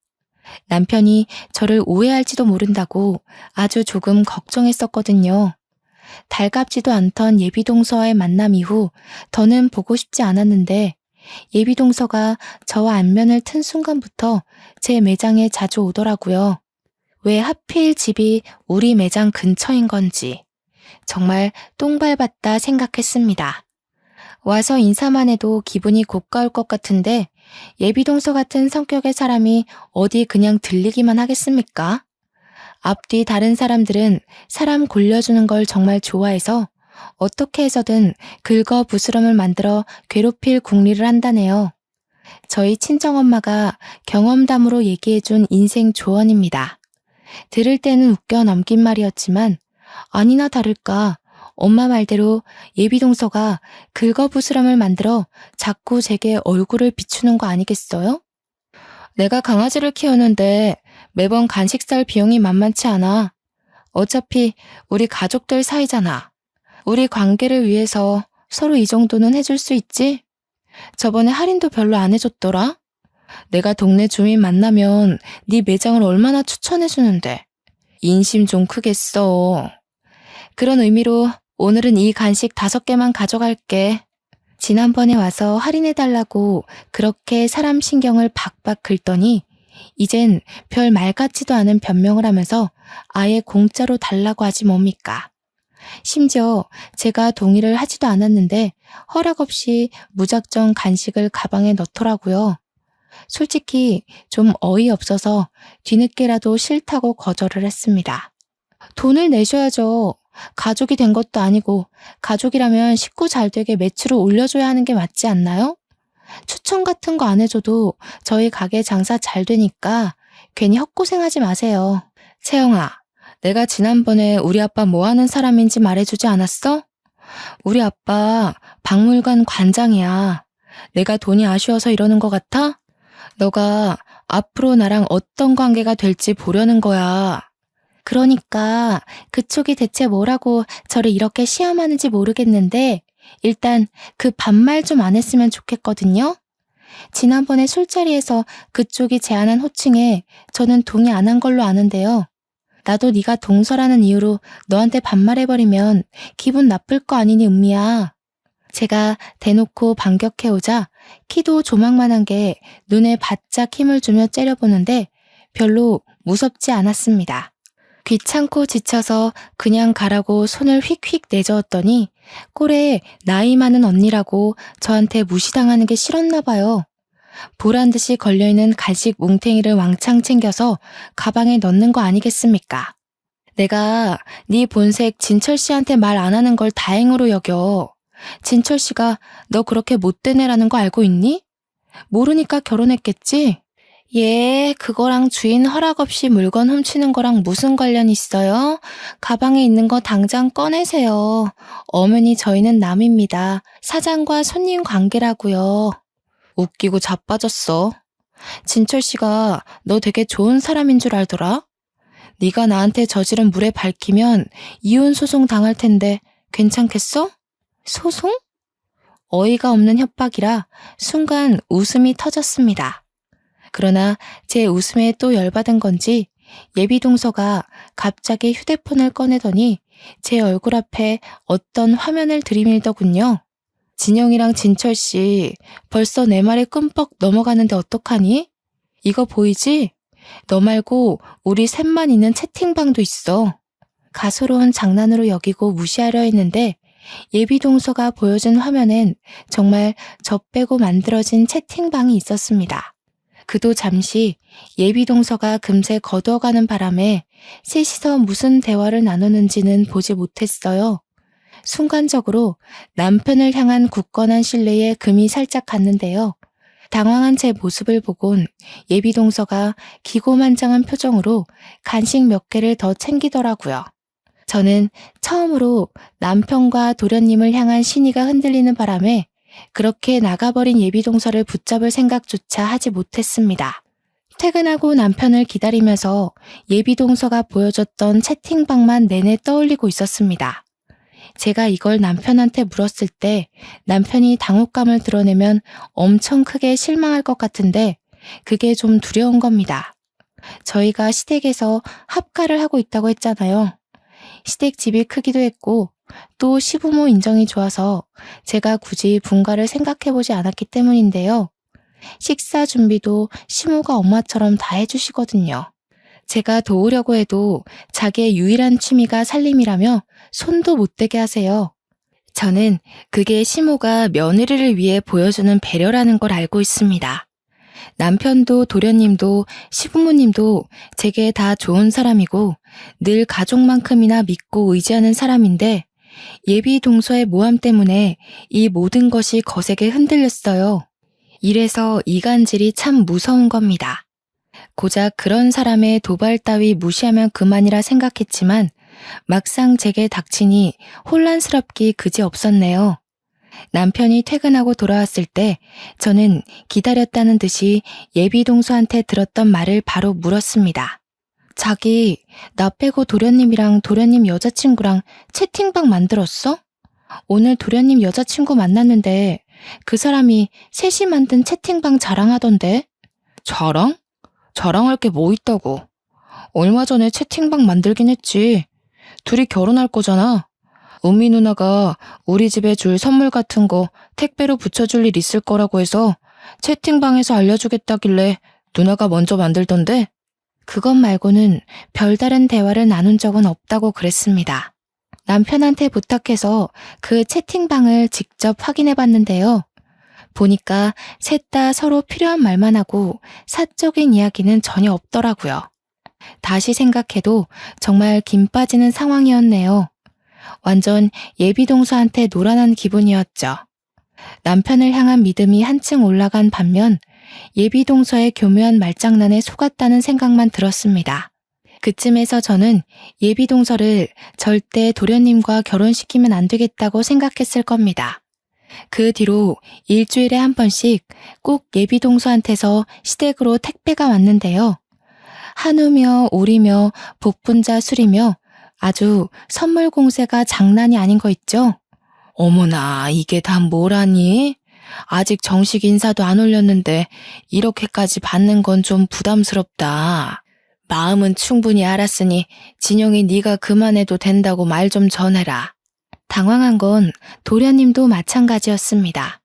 남편이 저를 오해할지도 모른다고 아주 조금 걱정했었거든요. 달갑지도 않던 예비동서와의 만남 이후 더는 보고 싶지 않았는데 예비동서가 저와 안면을 튼 순간부터 제 매장에 자주 오더라고요. 왜 하필 집이 우리 매장 근처인 건지 정말 똥 밟았다 생각했습니다. 와서 인사만 해도 기분이 고가울 것 같은데 예비동서 같은 성격의 사람이 어디 그냥 들리기만 하겠습니까? 앞뒤 다른 사람들은 사람 골려주는 걸 정말 좋아해서 어떻게 해서든 긁어 부스럼을 만들어 괴롭힐 궁리를 한다네요. 저희 친정엄마가 경험담으로 얘기해준 인생 조언입니다. 들을 때는 웃겨 넘긴 말이었지만 아니나 다를까 엄마 말대로 예비동서가 긁어부스럼을 만들어 자꾸 제게 얼굴을 비추는 거 아니겠어요? 내가 강아지를 키우는데 매번 간식 살 비용이 만만치 않아. 어차피 우리 가족들 사이잖아. 우리 관계를 위해서 서로 이 정도는 해줄 수 있지? 저번에 할인도 별로 안 해줬더라? 내가 동네 주민 만나면 네 매장을 얼마나 추천해주는데. 인심 좀 크겠어. 그런 의미로 오늘은 이 간식 5개만 가져갈게. 지난번에 와서 할인해달라고 그렇게 사람 신경을 박박 긁더니 이젠 별 말 같지도 않은 변명을 하면서 아예 공짜로 달라고 하지 뭡니까. 심지어 제가 동의를 하지도 않았는데 허락 없이 무작정 간식을 가방에 넣더라고요. 솔직히 좀 어이없어서 뒤늦게라도 싫다고 거절을 했습니다. 돈을 내셔야죠. 가족이 된 것도 아니고 가족이라면 식구 잘 되게 매출을 올려줘야 하는 게 맞지 않나요? 추천 같은 거 안 해줘도 저희 가게 장사 잘 되니까 괜히 헛고생하지 마세요. 채영아, 내가 지난번에 우리 아빠 뭐 하는 사람인지 말해주지 않았어? 우리 아빠 박물관 관장이야. 내가 돈이 아쉬워서 이러는 것 같아? 너가 앞으로 나랑 어떤 관계가 될지 보려는 거야. 그러니까 그쪽이 대체 뭐라고 저를 이렇게 시험하는지 모르겠는데 일단 그 반말 좀 안 했으면 좋겠거든요. 지난번에 술자리에서 그쪽이 제안한 호칭에 저는 동의 안 한 걸로 아는데요. 나도 네가 동서라는 이유로 너한테 반말해버리면 기분 나쁠 거 아니니 은미야. 제가 대놓고 반격해오자 키도 조망만한 게 눈에 바짝 힘을 주며 째려보는데 별로 무섭지 않았습니다. 귀찮고 지쳐서 그냥 가라고 손을 휙휙 내저었더니 꼴에 나이 많은 언니라고 저한테 무시당하는 게 싫었나 봐요. 보란듯이 걸려있는 간식 뭉탱이를 왕창 챙겨서 가방에 넣는 거 아니겠습니까? 내가 네 본색 진철 씨한테 말 안 하는 걸 다행으로 여겨. 진철 씨가 너 그렇게 못된 애라는 거 알고 있니? 모르니까 결혼했겠지? 예, 그거랑 주인 허락 없이 물건 훔치는 거랑 무슨 관련 있어요? 가방에 있는 거 당장 꺼내세요. 어머니 저희는 남입니다. 사장과 손님 관계라고요. 웃기고 자빠졌어. 진철 씨가 너 되게 좋은 사람인 줄 알더라? 네가 나한테 저지른 물에 밝히면 이혼 소송 당할 텐데 괜찮겠어? 소송? 어이가 없는 협박이라 순간 웃음이 터졌습니다. 그러나 제 웃음에 또 열받은 건지 예비동서가 갑자기 휴대폰을 꺼내더니 제 얼굴 앞에 어떤 화면을 들이밀더군요. 진영이랑 진철 씨, 벌써 내 말에 끔뻑 넘어가는데 어떡하니? 이거 보이지? 너 말고 우리 셋만 있는 채팅방도 있어. 가소로운 장난으로 여기고 무시하려 했는데 예비동서가 보여준 화면엔 정말 저 빼고 만들어진 채팅방이 있었습니다. 그도 잠시 예비동서가 금세 거두어가는 바람에 셋이서 무슨 대화를 나누는지는 보지 못했어요. 순간적으로 남편을 향한 굳건한 신뢰에 금이 살짝 갔는데요. 당황한 제 모습을 보곤 예비동서가 기고만장한 표정으로 간식 몇 개를 더 챙기더라고요. 저는 처음으로 남편과 도련님을 향한 신의가 흔들리는 바람에 그렇게 나가버린 예비동서를 붙잡을 생각조차 하지 못했습니다. 퇴근하고 남편을 기다리면서 예비동서가 보여줬던 채팅방만 내내 떠올리고 있었습니다. 제가 이걸 남편한테 물었을 때 남편이 당혹감을 드러내면 엄청 크게 실망할 것 같은데 그게 좀 두려운 겁니다. 저희가 시댁에서 합가를 하고 있다고 했잖아요. 시댁 집이 크기도 했고 또 시부모 인정이 좋아서 제가 굳이 분가를 생각해보지 않았기 때문인데요. 식사 준비도 시모가 엄마처럼 다 해주시거든요. 제가 도우려고 해도 자기의 유일한 취미가 살림이라며 손도 못 대게 하세요. 저는 그게 시모가 며느리를 위해 보여주는 배려라는 걸 알고 있습니다. 남편도 도련님도 시부모님도 제게 다 좋은 사람이고 늘 가족만큼이나 믿고 의지하는 사람인데 예비 동서의 모함 때문에 이 모든 것이 거세게 흔들렸어요. 이래서 이간질이 참 무서운 겁니다. 고작 그런 사람의 도발 따위 무시하면 그만이라 생각했지만 막상 제게 닥치니 혼란스럽기 그지없었네요. 남편이 퇴근하고 돌아왔을 때 저는 기다렸다는 듯이 예비 동서한테 들었던 말을 바로 물었습니다. 자기, 나 빼고 도련님이랑 도련님 여자친구랑 채팅방 만들었어? 오늘 도련님 여자친구 만났는데 그 사람이 셋이 만든 채팅방 자랑하던데? 자랑? 자랑할 게 뭐 있다고. 얼마 전에 채팅방 만들긴 했지. 둘이 결혼할 거잖아. 은미 누나가 우리 집에 줄 선물 같은 거 택배로 붙여줄 일 있을 거라고 해서 채팅방에서 알려주겠다길래 누나가 먼저 만들던데? 그것 말고는 별다른 대화를 나눈 적은 없다고 그랬습니다. 남편한테 부탁해서 그 채팅방을 직접 확인해 봤는데요. 보니까 셋 다 서로 필요한 말만 하고 사적인 이야기는 전혀 없더라고요. 다시 생각해도 정말 김 빠지는 상황이었네요. 완전 예비동서한테 노란한 기분이었죠. 남편을 향한 믿음이 한층 올라간 반면 예비동서의 교묘한 말장난에 속았다는 생각만 들었습니다. 그쯤에서 저는 예비동서를 절대 도련님과 결혼시키면 안 되겠다고 생각했을 겁니다. 그 뒤로 일주일에 한 번씩 꼭 예비동서한테서 시댁으로 택배가 왔는데요. 한우며 오리며 복분자 술이며 아주 선물 공세가 장난이 아닌 거 있죠? 어머나, 이게 다 뭐라니? 아직 정식 인사도 안 올렸는데 이렇게까지 받는 건 좀 부담스럽다. 마음은 충분히 알았으니 진영이 네가 그만해도 된다고 말 좀 전해라. 당황한 건 도련님도 마찬가지였습니다.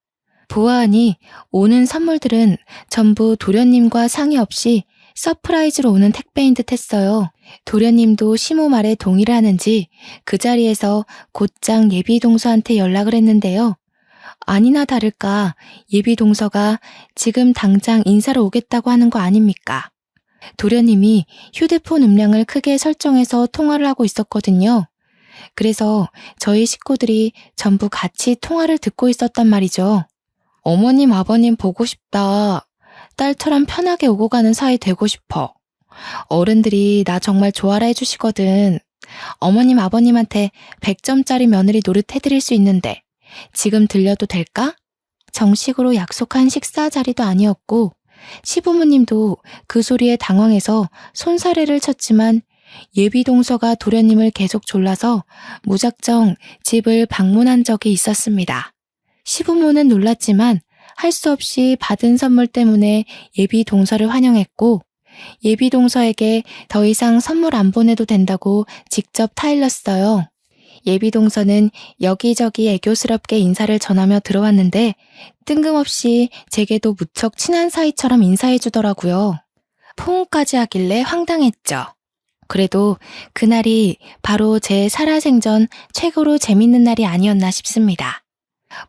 보아하니 오는 선물들은 전부 도련님과 상의 없이 서프라이즈로 오는 택배인 듯 했어요. 도련님도 시모 말에 동의를 하는지 그 자리에서 곧장 예비동서한테 연락을 했는데요. 아니나 다를까 예비동서가 지금 당장 인사로 오겠다고 하는 거 아닙니까? 도련님이 휴대폰 음량을 크게 설정해서 통화를 하고 있었거든요. 그래서 저희 식구들이 전부 같이 통화를 듣고 있었단 말이죠. 어머님, 아버님 보고 싶다. 딸처럼 편하게 오고 가는 사이 되고 싶어. 어른들이 나 정말 좋아라 해주시거든. 어머님, 아버님한테 100점짜리 며느리 노릇 해드릴 수 있는데 지금 들려도 될까? 정식으로 약속한 식사 자리도 아니었고 시부모님도 그 소리에 당황해서 손사래를 쳤지만 예비동서가 도련님을 계속 졸라서 무작정 집을 방문한 적이 있었습니다. 시부모는 놀랐지만 할 수 없이 받은 선물 때문에 예비동서를 환영했고 예비동서에게 더 이상 선물 안 보내도 된다고 직접 타일렀어요. 예비동서는 여기저기 애교스럽게 인사를 전하며 들어왔는데 뜬금없이 제게도 무척 친한 사이처럼 인사해주더라고요. 포옹까지 하길래 황당했죠. 그래도 그날이 바로 제 살아생전 최고로 재밌는 날이 아니었나 싶습니다.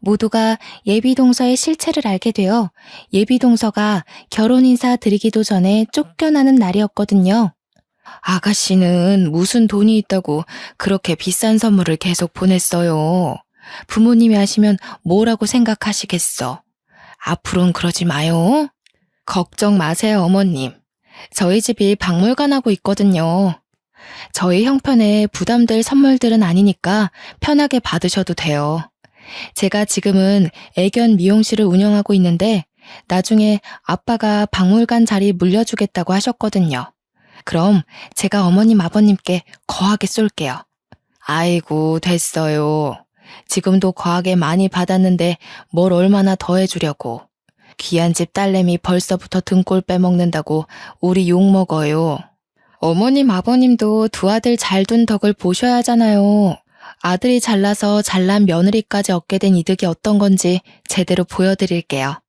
모두가 예비동서의 실체를 알게 되어 예비동서가 결혼 인사 드리기도 전에 쫓겨나는 날이었거든요. 아가씨는 무슨 돈이 있다고 그렇게 비싼 선물을 계속 보냈어요. 부모님이 아시면 뭐라고 생각하시겠어. 앞으로는 그러지 마요. 걱정 마세요, 어머님. 저희 집이 박물관하고 있거든요. 저희 형편에 부담될 선물들은 아니니까 편하게 받으셔도 돼요. 제가 지금은 애견 미용실을 운영하고 있는데 나중에 아빠가 박물관 자리 물려주겠다고 하셨거든요. 그럼 제가 어머님 아버님께 거하게 쏠게요. 아이고, 됐어요. 지금도 거하게 많이 받았는데 뭘 얼마나 더 해주려고. 귀한 집 딸내미 벌써부터 등골 빼먹는다고 우리 욕먹어요. 어머님 아버님도 두 아들 잘 둔 덕을 보셔야 하잖아요. 아들이 잘나서 잘난 며느리까지 얻게 된 이득이 어떤 건지 제대로 보여드릴게요.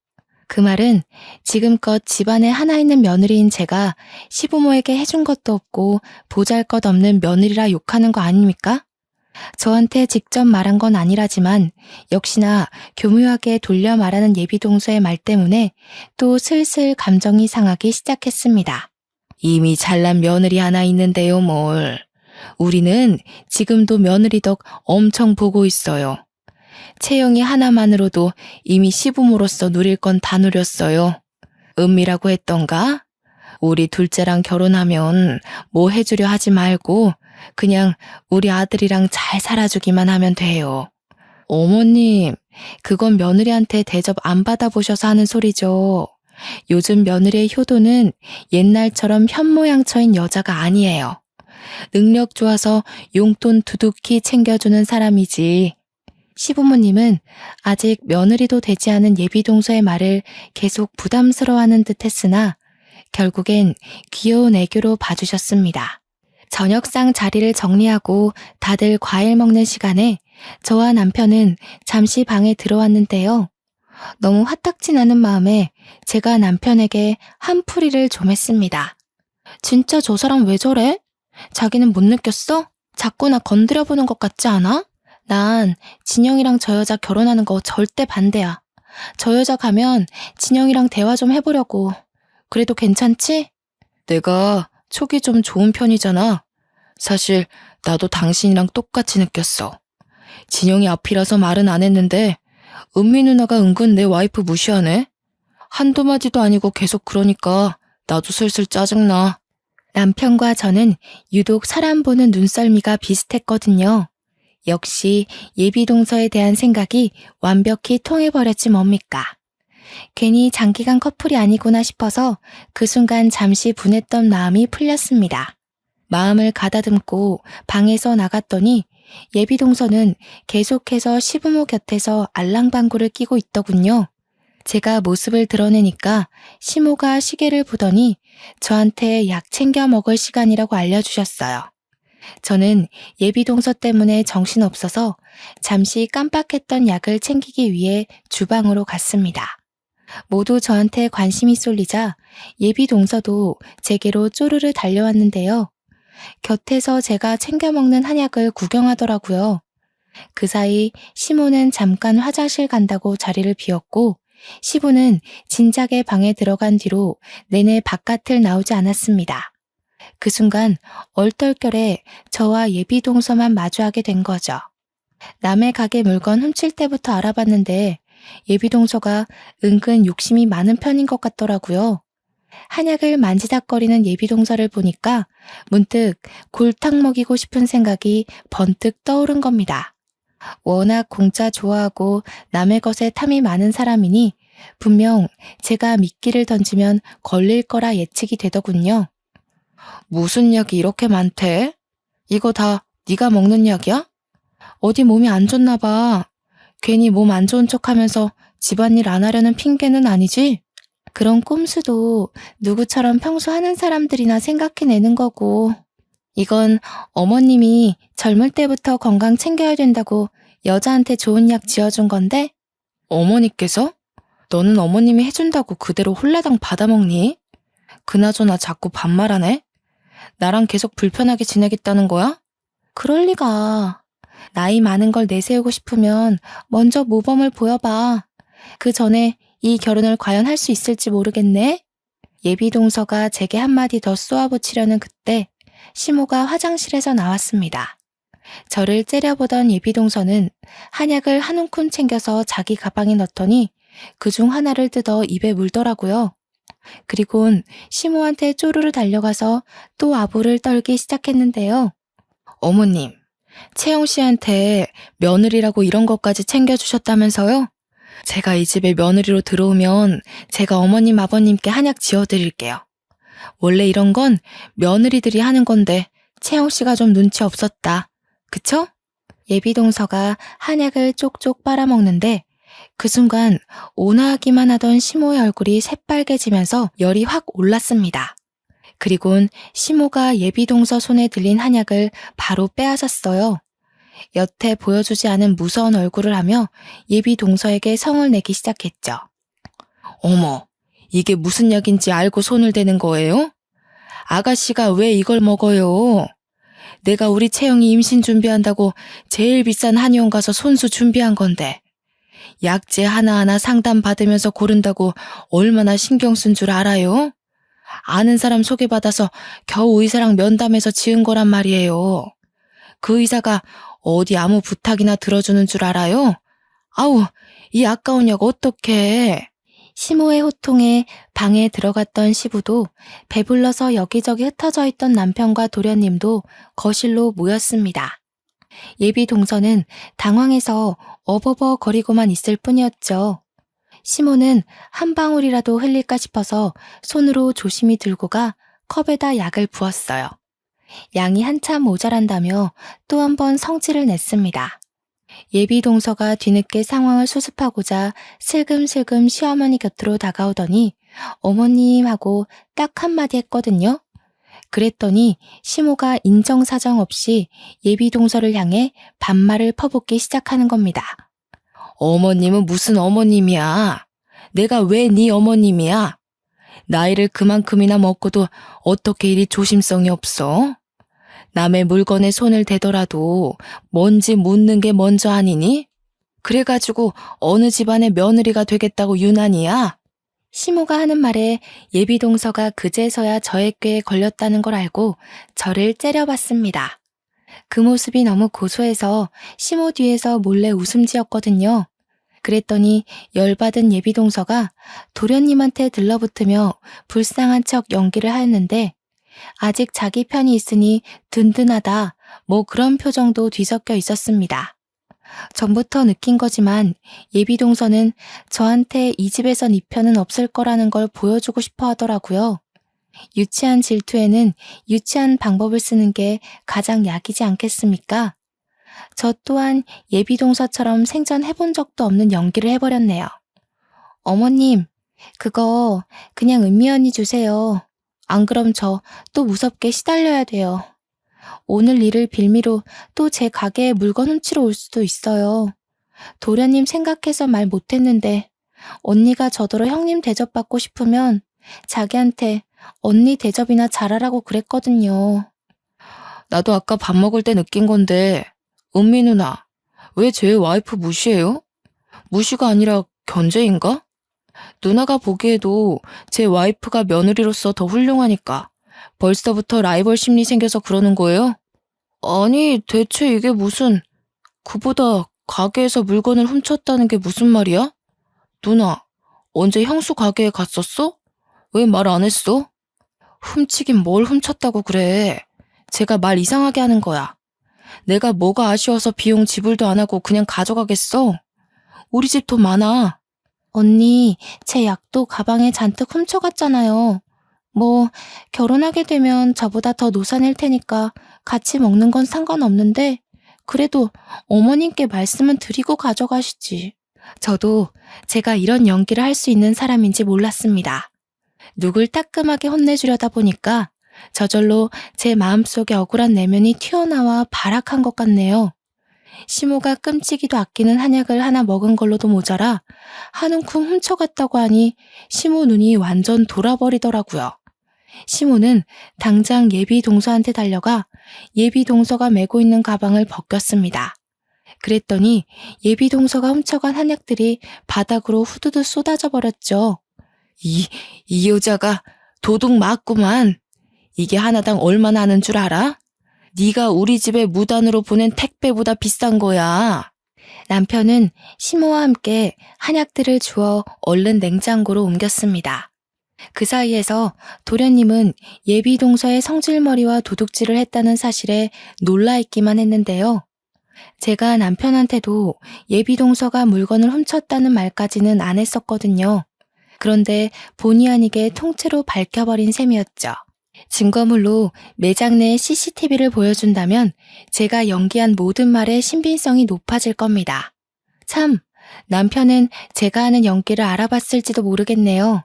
그 말은 지금껏 집안에 하나 있는 며느리인 제가 시부모에게 해준 것도 없고 보잘것없는 며느리라 욕하는 거 아닙니까? 저한테 직접 말한 건 아니라지만 역시나 교묘하게 돌려 말하는 예비동서의 말 때문에 또 슬슬 감정이 상하기 시작했습니다. 이미 잘난 며느리 하나 있는데요, 뭘. 우리는 지금도 며느리 덕 엄청 보고 있어요. 채영이 하나만으로도 이미 시부모로서 누릴 건 다 누렸어요. 은미라고 했던가? 우리 둘째랑 결혼하면 뭐 해주려 하지 말고 그냥 우리 아들이랑 잘 살아주기만 하면 돼요. 어머님, 그건 며느리한테 대접 안 받아보셔서 하는 소리죠. 요즘 며느리의 효도는 옛날처럼 현모양처인 여자가 아니에요. 능력 좋아서 용돈 두둑히 챙겨주는 사람이지. 시부모님은 아직 며느리도 되지 않은 예비동서의 말을 계속 부담스러워하는 듯 했으나 결국엔 귀여운 애교로 봐주셨습니다. 저녁상 자리를 정리하고 다들 과일 먹는 시간에 저와 남편은 잠시 방에 들어왔는데요. 너무 화딱지 나는 마음에 제가 남편에게 한풀이를 좀 했습니다. 진짜 저 사람 왜 저래? 자기는 못 느꼈어? 자꾸 나 건드려보는 것 같지 않아? 난 진영이랑 저 여자 결혼하는 거 절대 반대야. 저 여자 가면 진영이랑 대화 좀 해보려고. 그래도 괜찮지? 내가 촉이 좀 좋은 편이잖아. 사실 나도 당신이랑 똑같이 느꼈어. 진영이 앞이라서 말은 안 했는데 은미 누나가 은근 내 와이프 무시하네. 한두 마디도 아니고 계속 그러니까 나도 슬슬 짜증나. 남편과 저는 유독 사람 보는 눈썰미가 비슷했거든요. 역시 예비동서에 대한 생각이 완벽히 통해버렸지 뭡니까. 괜히 장기간 커플이 아니구나 싶어서 그 순간 잠시 분했던 마음이 풀렸습니다. 마음을 가다듬고 방에서 나갔더니 예비동서는 계속해서 시부모 곁에서 알랑방구를 끼고 있더군요. 제가 모습을 드러내니까 시모가 시계를 보더니 저한테 약 챙겨 먹을 시간이라고 알려주셨어요. 저는 예비동서 때문에 정신없어서 잠시 깜빡했던 약을 챙기기 위해 주방으로 갔습니다. 모두 저한테 관심이 쏠리자 예비동서도 제게로 쪼르르 달려왔는데요. 곁에서 제가 챙겨 먹는 한약을 구경하더라고요. 그 사이 시모는 잠깐 화장실 간다고 자리를 비웠고 시부는 진작에 방에 들어간 뒤로 내내 바깥을 나오지 않았습니다. 그 순간 얼떨결에 저와 예비동서만 마주하게 된 거죠. 남의 가게 물건 훔칠 때부터 알아봤는데 예비동서가 은근 욕심이 많은 편인 것 같더라고요. 한약을 만지작거리는 예비동서를 보니까 문득 골탕 먹이고 싶은 생각이 번뜩 떠오른 겁니다. 워낙 공짜 좋아하고 남의 것에 탐이 많은 사람이니 분명 제가 미끼를 던지면 걸릴 거라 예측이 되더군요. 무슨 약이 이렇게 많대? 이거 다 네가 먹는 약이야? 어디 몸이 안 좋나 봐. 괜히 몸 안 좋은 척하면서 집안일 안 하려는 핑계는 아니지? 그런 꼼수도 누구처럼 평소 하는 사람들이나 생각해내는 거고. 이건 어머님이 젊을 때부터 건강 챙겨야 된다고 여자한테 좋은 약 지어준 건데? 어머니께서? 너는 어머님이 해준다고 그대로 홀라당 받아먹니? 그나저나 자꾸 반말하네? 나랑 계속 불편하게 지내겠다는 거야? 그럴 리가. 나이 많은 걸 내세우고 싶으면 먼저 모범을 보여봐. 그 전에 이 결혼을 과연 할 수 있을지 모르겠네. 예비동서가 제게 한마디 더 쏘아붙이려는 그때 시모가 화장실에서 나왔습니다. 저를 째려보던 예비동서는 한약을 한 움큼 챙겨서 자기 가방에 넣더니 그중 하나를 뜯어 입에 물더라고요. 그리곤 시모한테 쪼르르 달려가서 또 아부를 떨기 시작했는데요. 어머님, 채영 씨한테 며느리라고 이런 것까지 챙겨주셨다면서요? 제가 이 집에 며느리로 들어오면 제가 어머님 아버님께 한약 지어드릴게요. 원래 이런 건 며느리들이 하는 건데 채영 씨가 좀 눈치 없었다. 그쵸? 예비동서가 한약을 쪽쪽 빨아먹는데 그 순간 온화하기만 하던 시모의 얼굴이 새빨개지면서 열이 확 올랐습니다. 그리곤 시모가 예비동서 손에 들린 한약을 바로 빼앗았어요. 여태 보여주지 않은 무서운 얼굴을 하며 예비동서에게 성을 내기 시작했죠. 어머, 이게 무슨 약인지 알고 손을 대는 거예요? 아가씨가 왜 이걸 먹어요? 내가 우리 채영이 임신 준비한다고 제일 비싼 한의원 가서 손수 준비한 건데 약재 하나하나 상담 받으면서 고른다고 얼마나 신경 쓴 줄 알아요? 아는 사람 소개받아서 겨우 의사랑 면담해서 지은 거란 말이에요. 그 의사가 어디 아무 부탁이나 들어주는 줄 알아요? 아우, 이 아까운 약 어떡해. 시모의 호통에 방에 들어갔던 시부도 배불러서 여기저기 흩어져 있던 남편과 도련님도 거실로 모였습니다. 예비 동서는 당황해서 어버버거리고만 있을 뿐이었죠. 시모는 한 방울이라도 흘릴까 싶어서 손으로 조심히 들고 가 컵에다 약을 부었어요. 양이 한참 모자란다며 또 한 번 성질을 냈습니다. 예비 동서가 뒤늦게 상황을 수습하고자 슬금슬금 시어머니 곁으로 다가오더니 어머님 하고 딱 한마디 했거든요. 그랬더니 시모가 인정사정 없이 예비 동서를 향해 반말을 퍼붓기 시작하는 겁니다. 어머님은 무슨 어머님이야? 내가 왜 네 어머님이야? 나이를 그만큼이나 먹고도 어떻게 이리 조심성이 없어? 남의 물건에 손을 대더라도 뭔지 묻는 게 먼저 아니니? 그래가지고 어느 집안의 며느리가 되겠다고 유난이야? 시모가 하는 말에 예비 동서가 그제서야 저의 꾀에 걸렸다는 걸 알고 저를 째려봤습니다. 그 모습이 너무 고소해서 시모 뒤에서 몰래 웃음 지었거든요. 그랬더니 열받은 예비 동서가 도련님한테 들러붙으며 불쌍한 척 연기를 하였는데 아직 자기 편이 있으니 든든하다 뭐 그런 표정도 뒤섞여 있었습니다. 전부터 느낀 거지만 예비 동서는 저한테 이 집에선 이 편은 없을 거라는 걸 보여주고 싶어 하더라고요. 유치한 질투에는 유치한 방법을 쓰는 게 가장 약이지 않겠습니까? 저 또한 예비 동서처럼 생전 해본 적도 없는 연기를 해버렸네요. 어머님, 그거 그냥 은미 언니 주세요. 안 그럼 저 또 무섭게 시달려야 돼요. 오늘 일을 빌미로 또 제 가게에 물건 훔치러 올 수도 있어요. 도련님 생각해서 말 못했는데 언니가 저더러 형님 대접받고 싶으면 자기한테 언니 대접이나 잘하라고 그랬거든요. 나도 아까 밥 먹을 때 느낀 건데 은미 누나, 왜 제 와이프 무시해요? 무시가 아니라 견제인가? 누나가 보기에도 제 와이프가 며느리로서 더 훌륭하니까 벌써부터 라이벌 심리 생겨서 그러는 거예요? 아니, 대체 이게 무슨... 그보다 가게에서 물건을 훔쳤다는 게 무슨 말이야? 누나, 언제 형수 가게에 갔었어? 왜 말 안 했어? 훔치긴 뭘 훔쳤다고 그래. 제가 말 이상하게 하는 거야. 내가 뭐가 아쉬워서 비용 지불도 안 하고 그냥 가져가겠어? 우리 집 돈 많아. 언니, 제 약도 가방에 잔뜩 훔쳐갔잖아요. 뭐 결혼하게 되면 저보다 더 노산일 테니까 같이 먹는 건 상관없는데 그래도 어머님께 말씀은 드리고 가져가시지. 저도 제가 이런 연기를 할 수 있는 사람인지 몰랐습니다. 누굴 따끔하게 혼내주려다 보니까 저절로 제 마음속에 억울한 내면이 튀어나와 발악한 것 같네요. 시모가 끔찍이도 아끼는 한약을 하나 먹은 걸로도 모자라 한 움큼 훔쳐갔다고 하니 시모 눈이 완전 돌아버리더라고요. 시모는 당장 예비 동서한테 달려가 예비 동서가 메고 있는 가방을 벗겼습니다. 그랬더니 예비 동서가 훔쳐간 한약들이 바닥으로 후두두 쏟아져 버렸죠. 이 여자가 도둑 맞구만. 이게 하나당 얼마나 하는 줄 알아? 네가 우리 집에 무단으로 보낸 택배보다 비싼 거야. 남편은 시모와 함께 한약들을 주워 얼른 냉장고로 옮겼습니다. 그 사이에서 도련님은 예비 동서의 성질머리와 도둑질을 했다는 사실에 놀라있기만 했는데요. 제가 남편한테도 예비 동서가 물건을 훔쳤다는 말까지는 안 했었거든요. 그런데 본의 아니게 통째로 밝혀버린 셈이었죠. 증거물로 매장 내 CCTV를 보여준다면 제가 연기한 모든 말의 신빙성이 높아질 겁니다. 참, 남편은 제가 하는 연기를 알아봤을지도 모르겠네요.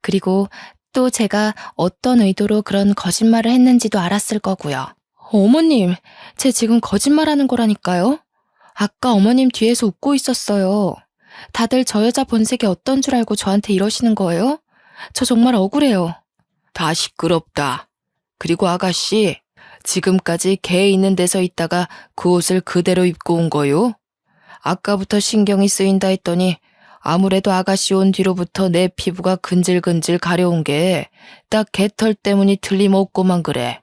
그리고 또 제가 어떤 의도로 그런 거짓말을 했는지도 알았을 거고요. 어머님, 쟤 지금 거짓말하는 거라니까요. 아까 어머님 뒤에서 웃고 있었어요. 다들 저 여자 본색이 어떤 줄 알고 저한테 이러시는 거예요? 저 정말 억울해요. 다 시끄럽다. 그리고 아가씨, 지금까지 개 있는 데서 있다가 그 옷을 그대로 입고 온 거요? 아까부터 신경이 쓰인다 했더니 아무래도 아가씨 온 뒤로부터 내 피부가 근질근질 가려운 게 딱 개털 때문이 틀림없고만 그래.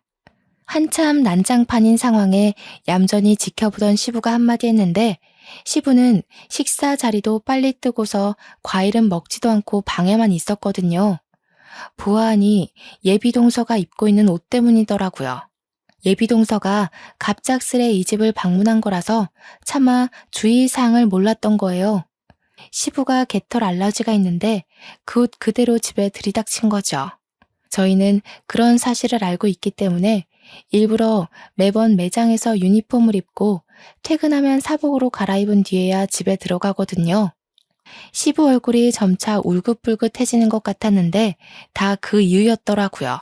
한참 난장판인 상황에 얌전히 지켜보던 시부가 한마디 했는데 시부는 식사 자리도 빨리 뜨고서 과일은 먹지도 않고 방에만 있었거든요. 보아하니 예비동서가 입고 있는 옷 때문이더라고요. 예비동서가 갑작스레 이 집을 방문한 거라서 차마 주의사항을 몰랐던 거예요. 시부가 개털 알러지가 있는데 그 옷 그대로 집에 들이닥친 거죠. 저희는 그런 사실을 알고 있기 때문에 일부러 매번 매장에서 유니폼을 입고 퇴근하면 사복으로 갈아입은 뒤에야 집에 들어가거든요. 시부 얼굴이 점차 울긋불긋해지는 것 같았는데 다 그 이유였더라고요.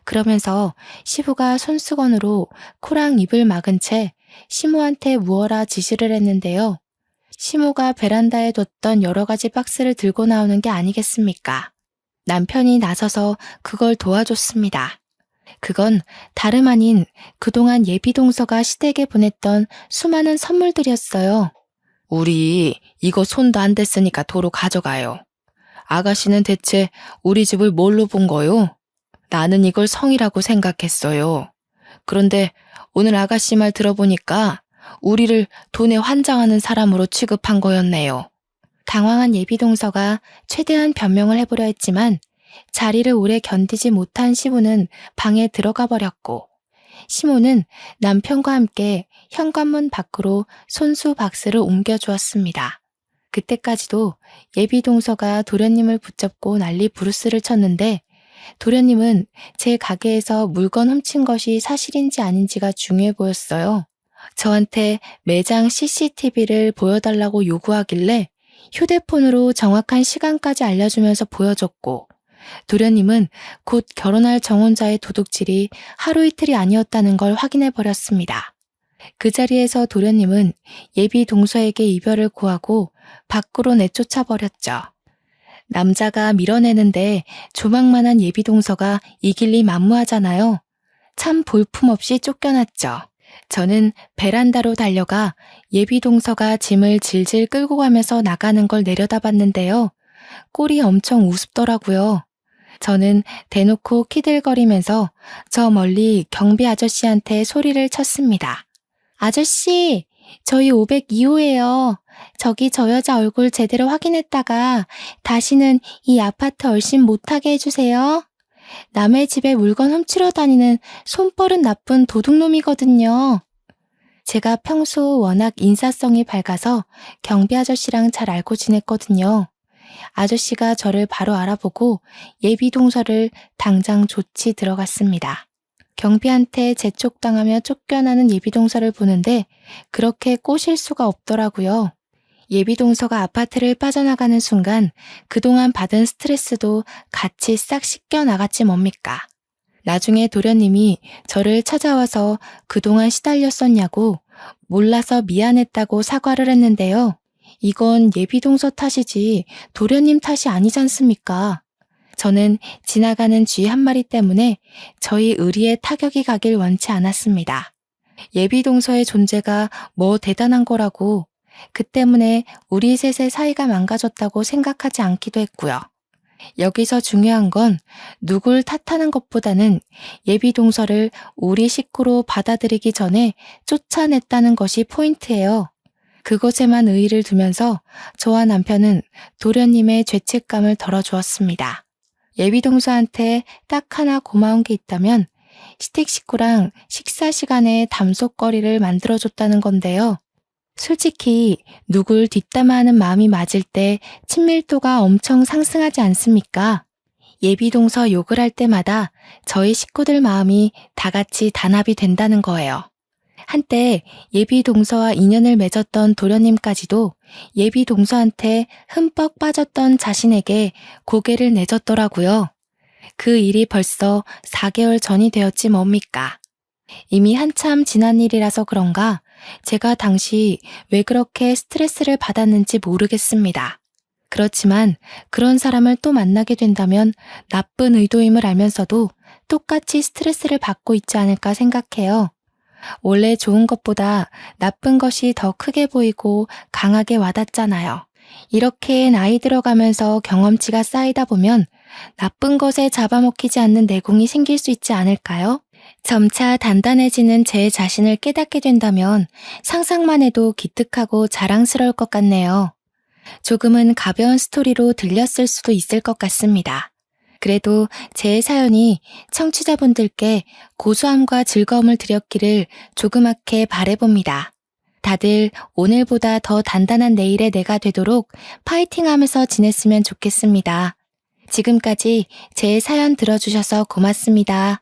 그러면서 시부가 손수건으로 코랑 입을 막은 채 시모한테 무어라 지시를 했는데요. 시모가 베란다에 뒀던 여러 가지 박스를 들고 나오는 게 아니겠습니까? 남편이 나서서 그걸 도와줬습니다. 그건 다름 아닌 그동안 예비동서가 시댁에 보냈던 수많은 선물들이었어요. 우리 이거 손도 안 댔으니까 도로 가져가요. 아가씨는 대체 우리 집을 뭘로 본 거요? 나는 이걸 성이라고 생각했어요. 그런데 오늘 아가씨 말 들어보니까 우리를 돈에 환장하는 사람으로 취급한 거였네요. 당황한 예비동서가 최대한 변명을 해보려 했지만 자리를 오래 견디지 못한 시부는 방에 들어가 버렸고 시모는 남편과 함께 현관문 밖으로 손수 박스를 옮겨주었습니다. 그때까지도 예비동서가 도련님을 붙잡고 난리 부르스를 쳤는데 도련님은 제 가게에서 물건 훔친 것이 사실인지 아닌지가 중요해 보였어요. 저한테 매장 CCTV를 보여달라고 요구하길래 휴대폰으로 정확한 시간까지 알려주면서 보여줬고 도련님은 곧 결혼할 정혼자의 도둑질이 하루 이틀이 아니었다는 걸 확인해버렸습니다. 그 자리에서 도련님은 예비 동서에게 이별을 고하고 밖으로 내쫓아버렸죠. 남자가 밀어내는데 조망만한 예비 동서가 이길 리 만무하잖아요. 참 볼품없이 쫓겨났죠. 저는 베란다로 달려가 예비 동서가 짐을 질질 끌고 가면서 나가는 걸 내려다봤는데요. 꼴이 엄청 우습더라고요. 저는 대놓고 키들거리면서 저 멀리 경비 아저씨한테 소리를 쳤습니다. 아저씨, 저희 502호예요. 저기 저 여자 얼굴 제대로 확인했다가 다시는 이 아파트 얼씬 못하게 해주세요. 남의 집에 물건 훔치러 다니는 손버릇 나쁜 도둑놈이거든요. 제가 평소 워낙 인사성이 밝아서 경비 아저씨랑 잘 알고 지냈거든요. 아저씨가 저를 바로 알아보고 예비 동서를 당장 조치 들어갔습니다. 경비한테 재촉당하며 쫓겨나는 예비 동서를 보는데 그렇게 꼬실 수가 없더라고요. 예비 동서가 아파트를 빠져나가는 순간 그동안 받은 스트레스도 같이 싹 씻겨 나갔지 뭡니까. 나중에 도련님이 저를 찾아와서 그동안 시달렸었냐고 몰라서 미안했다고 사과를 했는데요. 이건 예비동서 탓이지 도련님 탓이 아니지 않습니까? 저는 지나가는 쥐 한 마리 때문에 저희 의리에 타격이 가길 원치 않았습니다. 예비동서의 존재가 뭐 대단한 거라고 그 때문에 우리 셋의 사이가 망가졌다고 생각하지 않기도 했고요. 여기서 중요한 건 누굴 탓하는 것보다는 예비동서를 우리 식구로 받아들이기 전에 쫓아냈다는 것이 포인트예요. 그것에만 의의를 두면서 저와 남편은 도련님의 죄책감을 덜어주었습니다. 예비동서한테 딱 하나 고마운 게 있다면 시댁 식구랑 식사 시간에 담속거리를 만들어줬다는 건데요. 솔직히 누굴 뒷담화하는 마음이 맞을 때 친밀도가 엄청 상승하지 않습니까? 예비동서 욕을 할 때마다 저희 식구들 마음이 다 같이 단합이 된다는 거예요. 한때 예비동서와 인연을 맺었던 도련님까지도 예비동서한테 흠뻑 빠졌던 자신에게 고개를 내줬더라고요. 그 일이 벌써 4개월 전이 되었지 뭡니까. 이미 한참 지난 일이라서 그런가 제가 당시 왜 그렇게 스트레스를 받았는지 모르겠습니다. 그렇지만 그런 사람을 또 만나게 된다면 나쁜 의도임을 알면서도 똑같이 스트레스를 받고 있지 않을까 생각해요. 원래 좋은 것보다 나쁜 것이 더 크게 보이고 강하게 와닿잖아요. 이렇게 나이 들어가면서 경험치가 쌓이다 보면 나쁜 것에 잡아먹히지 않는 내공이 생길 수 있지 않을까요? 점차 단단해지는 제 자신을 깨닫게 된다면 상상만 해도 기특하고 자랑스러울 것 같네요. 조금은 가벼운 스토리로 들렸을 수도 있을 것 같습니다. 그래도 제 사연이 청취자분들께 고소함과 즐거움을 드렸기를 조그맣게 바라봅니다. 다들 오늘보다 더 단단한 내일의 내가 되도록 파이팅하면서 지냈으면 좋겠습니다. 지금까지 제 사연 들어주셔서 고맙습니다.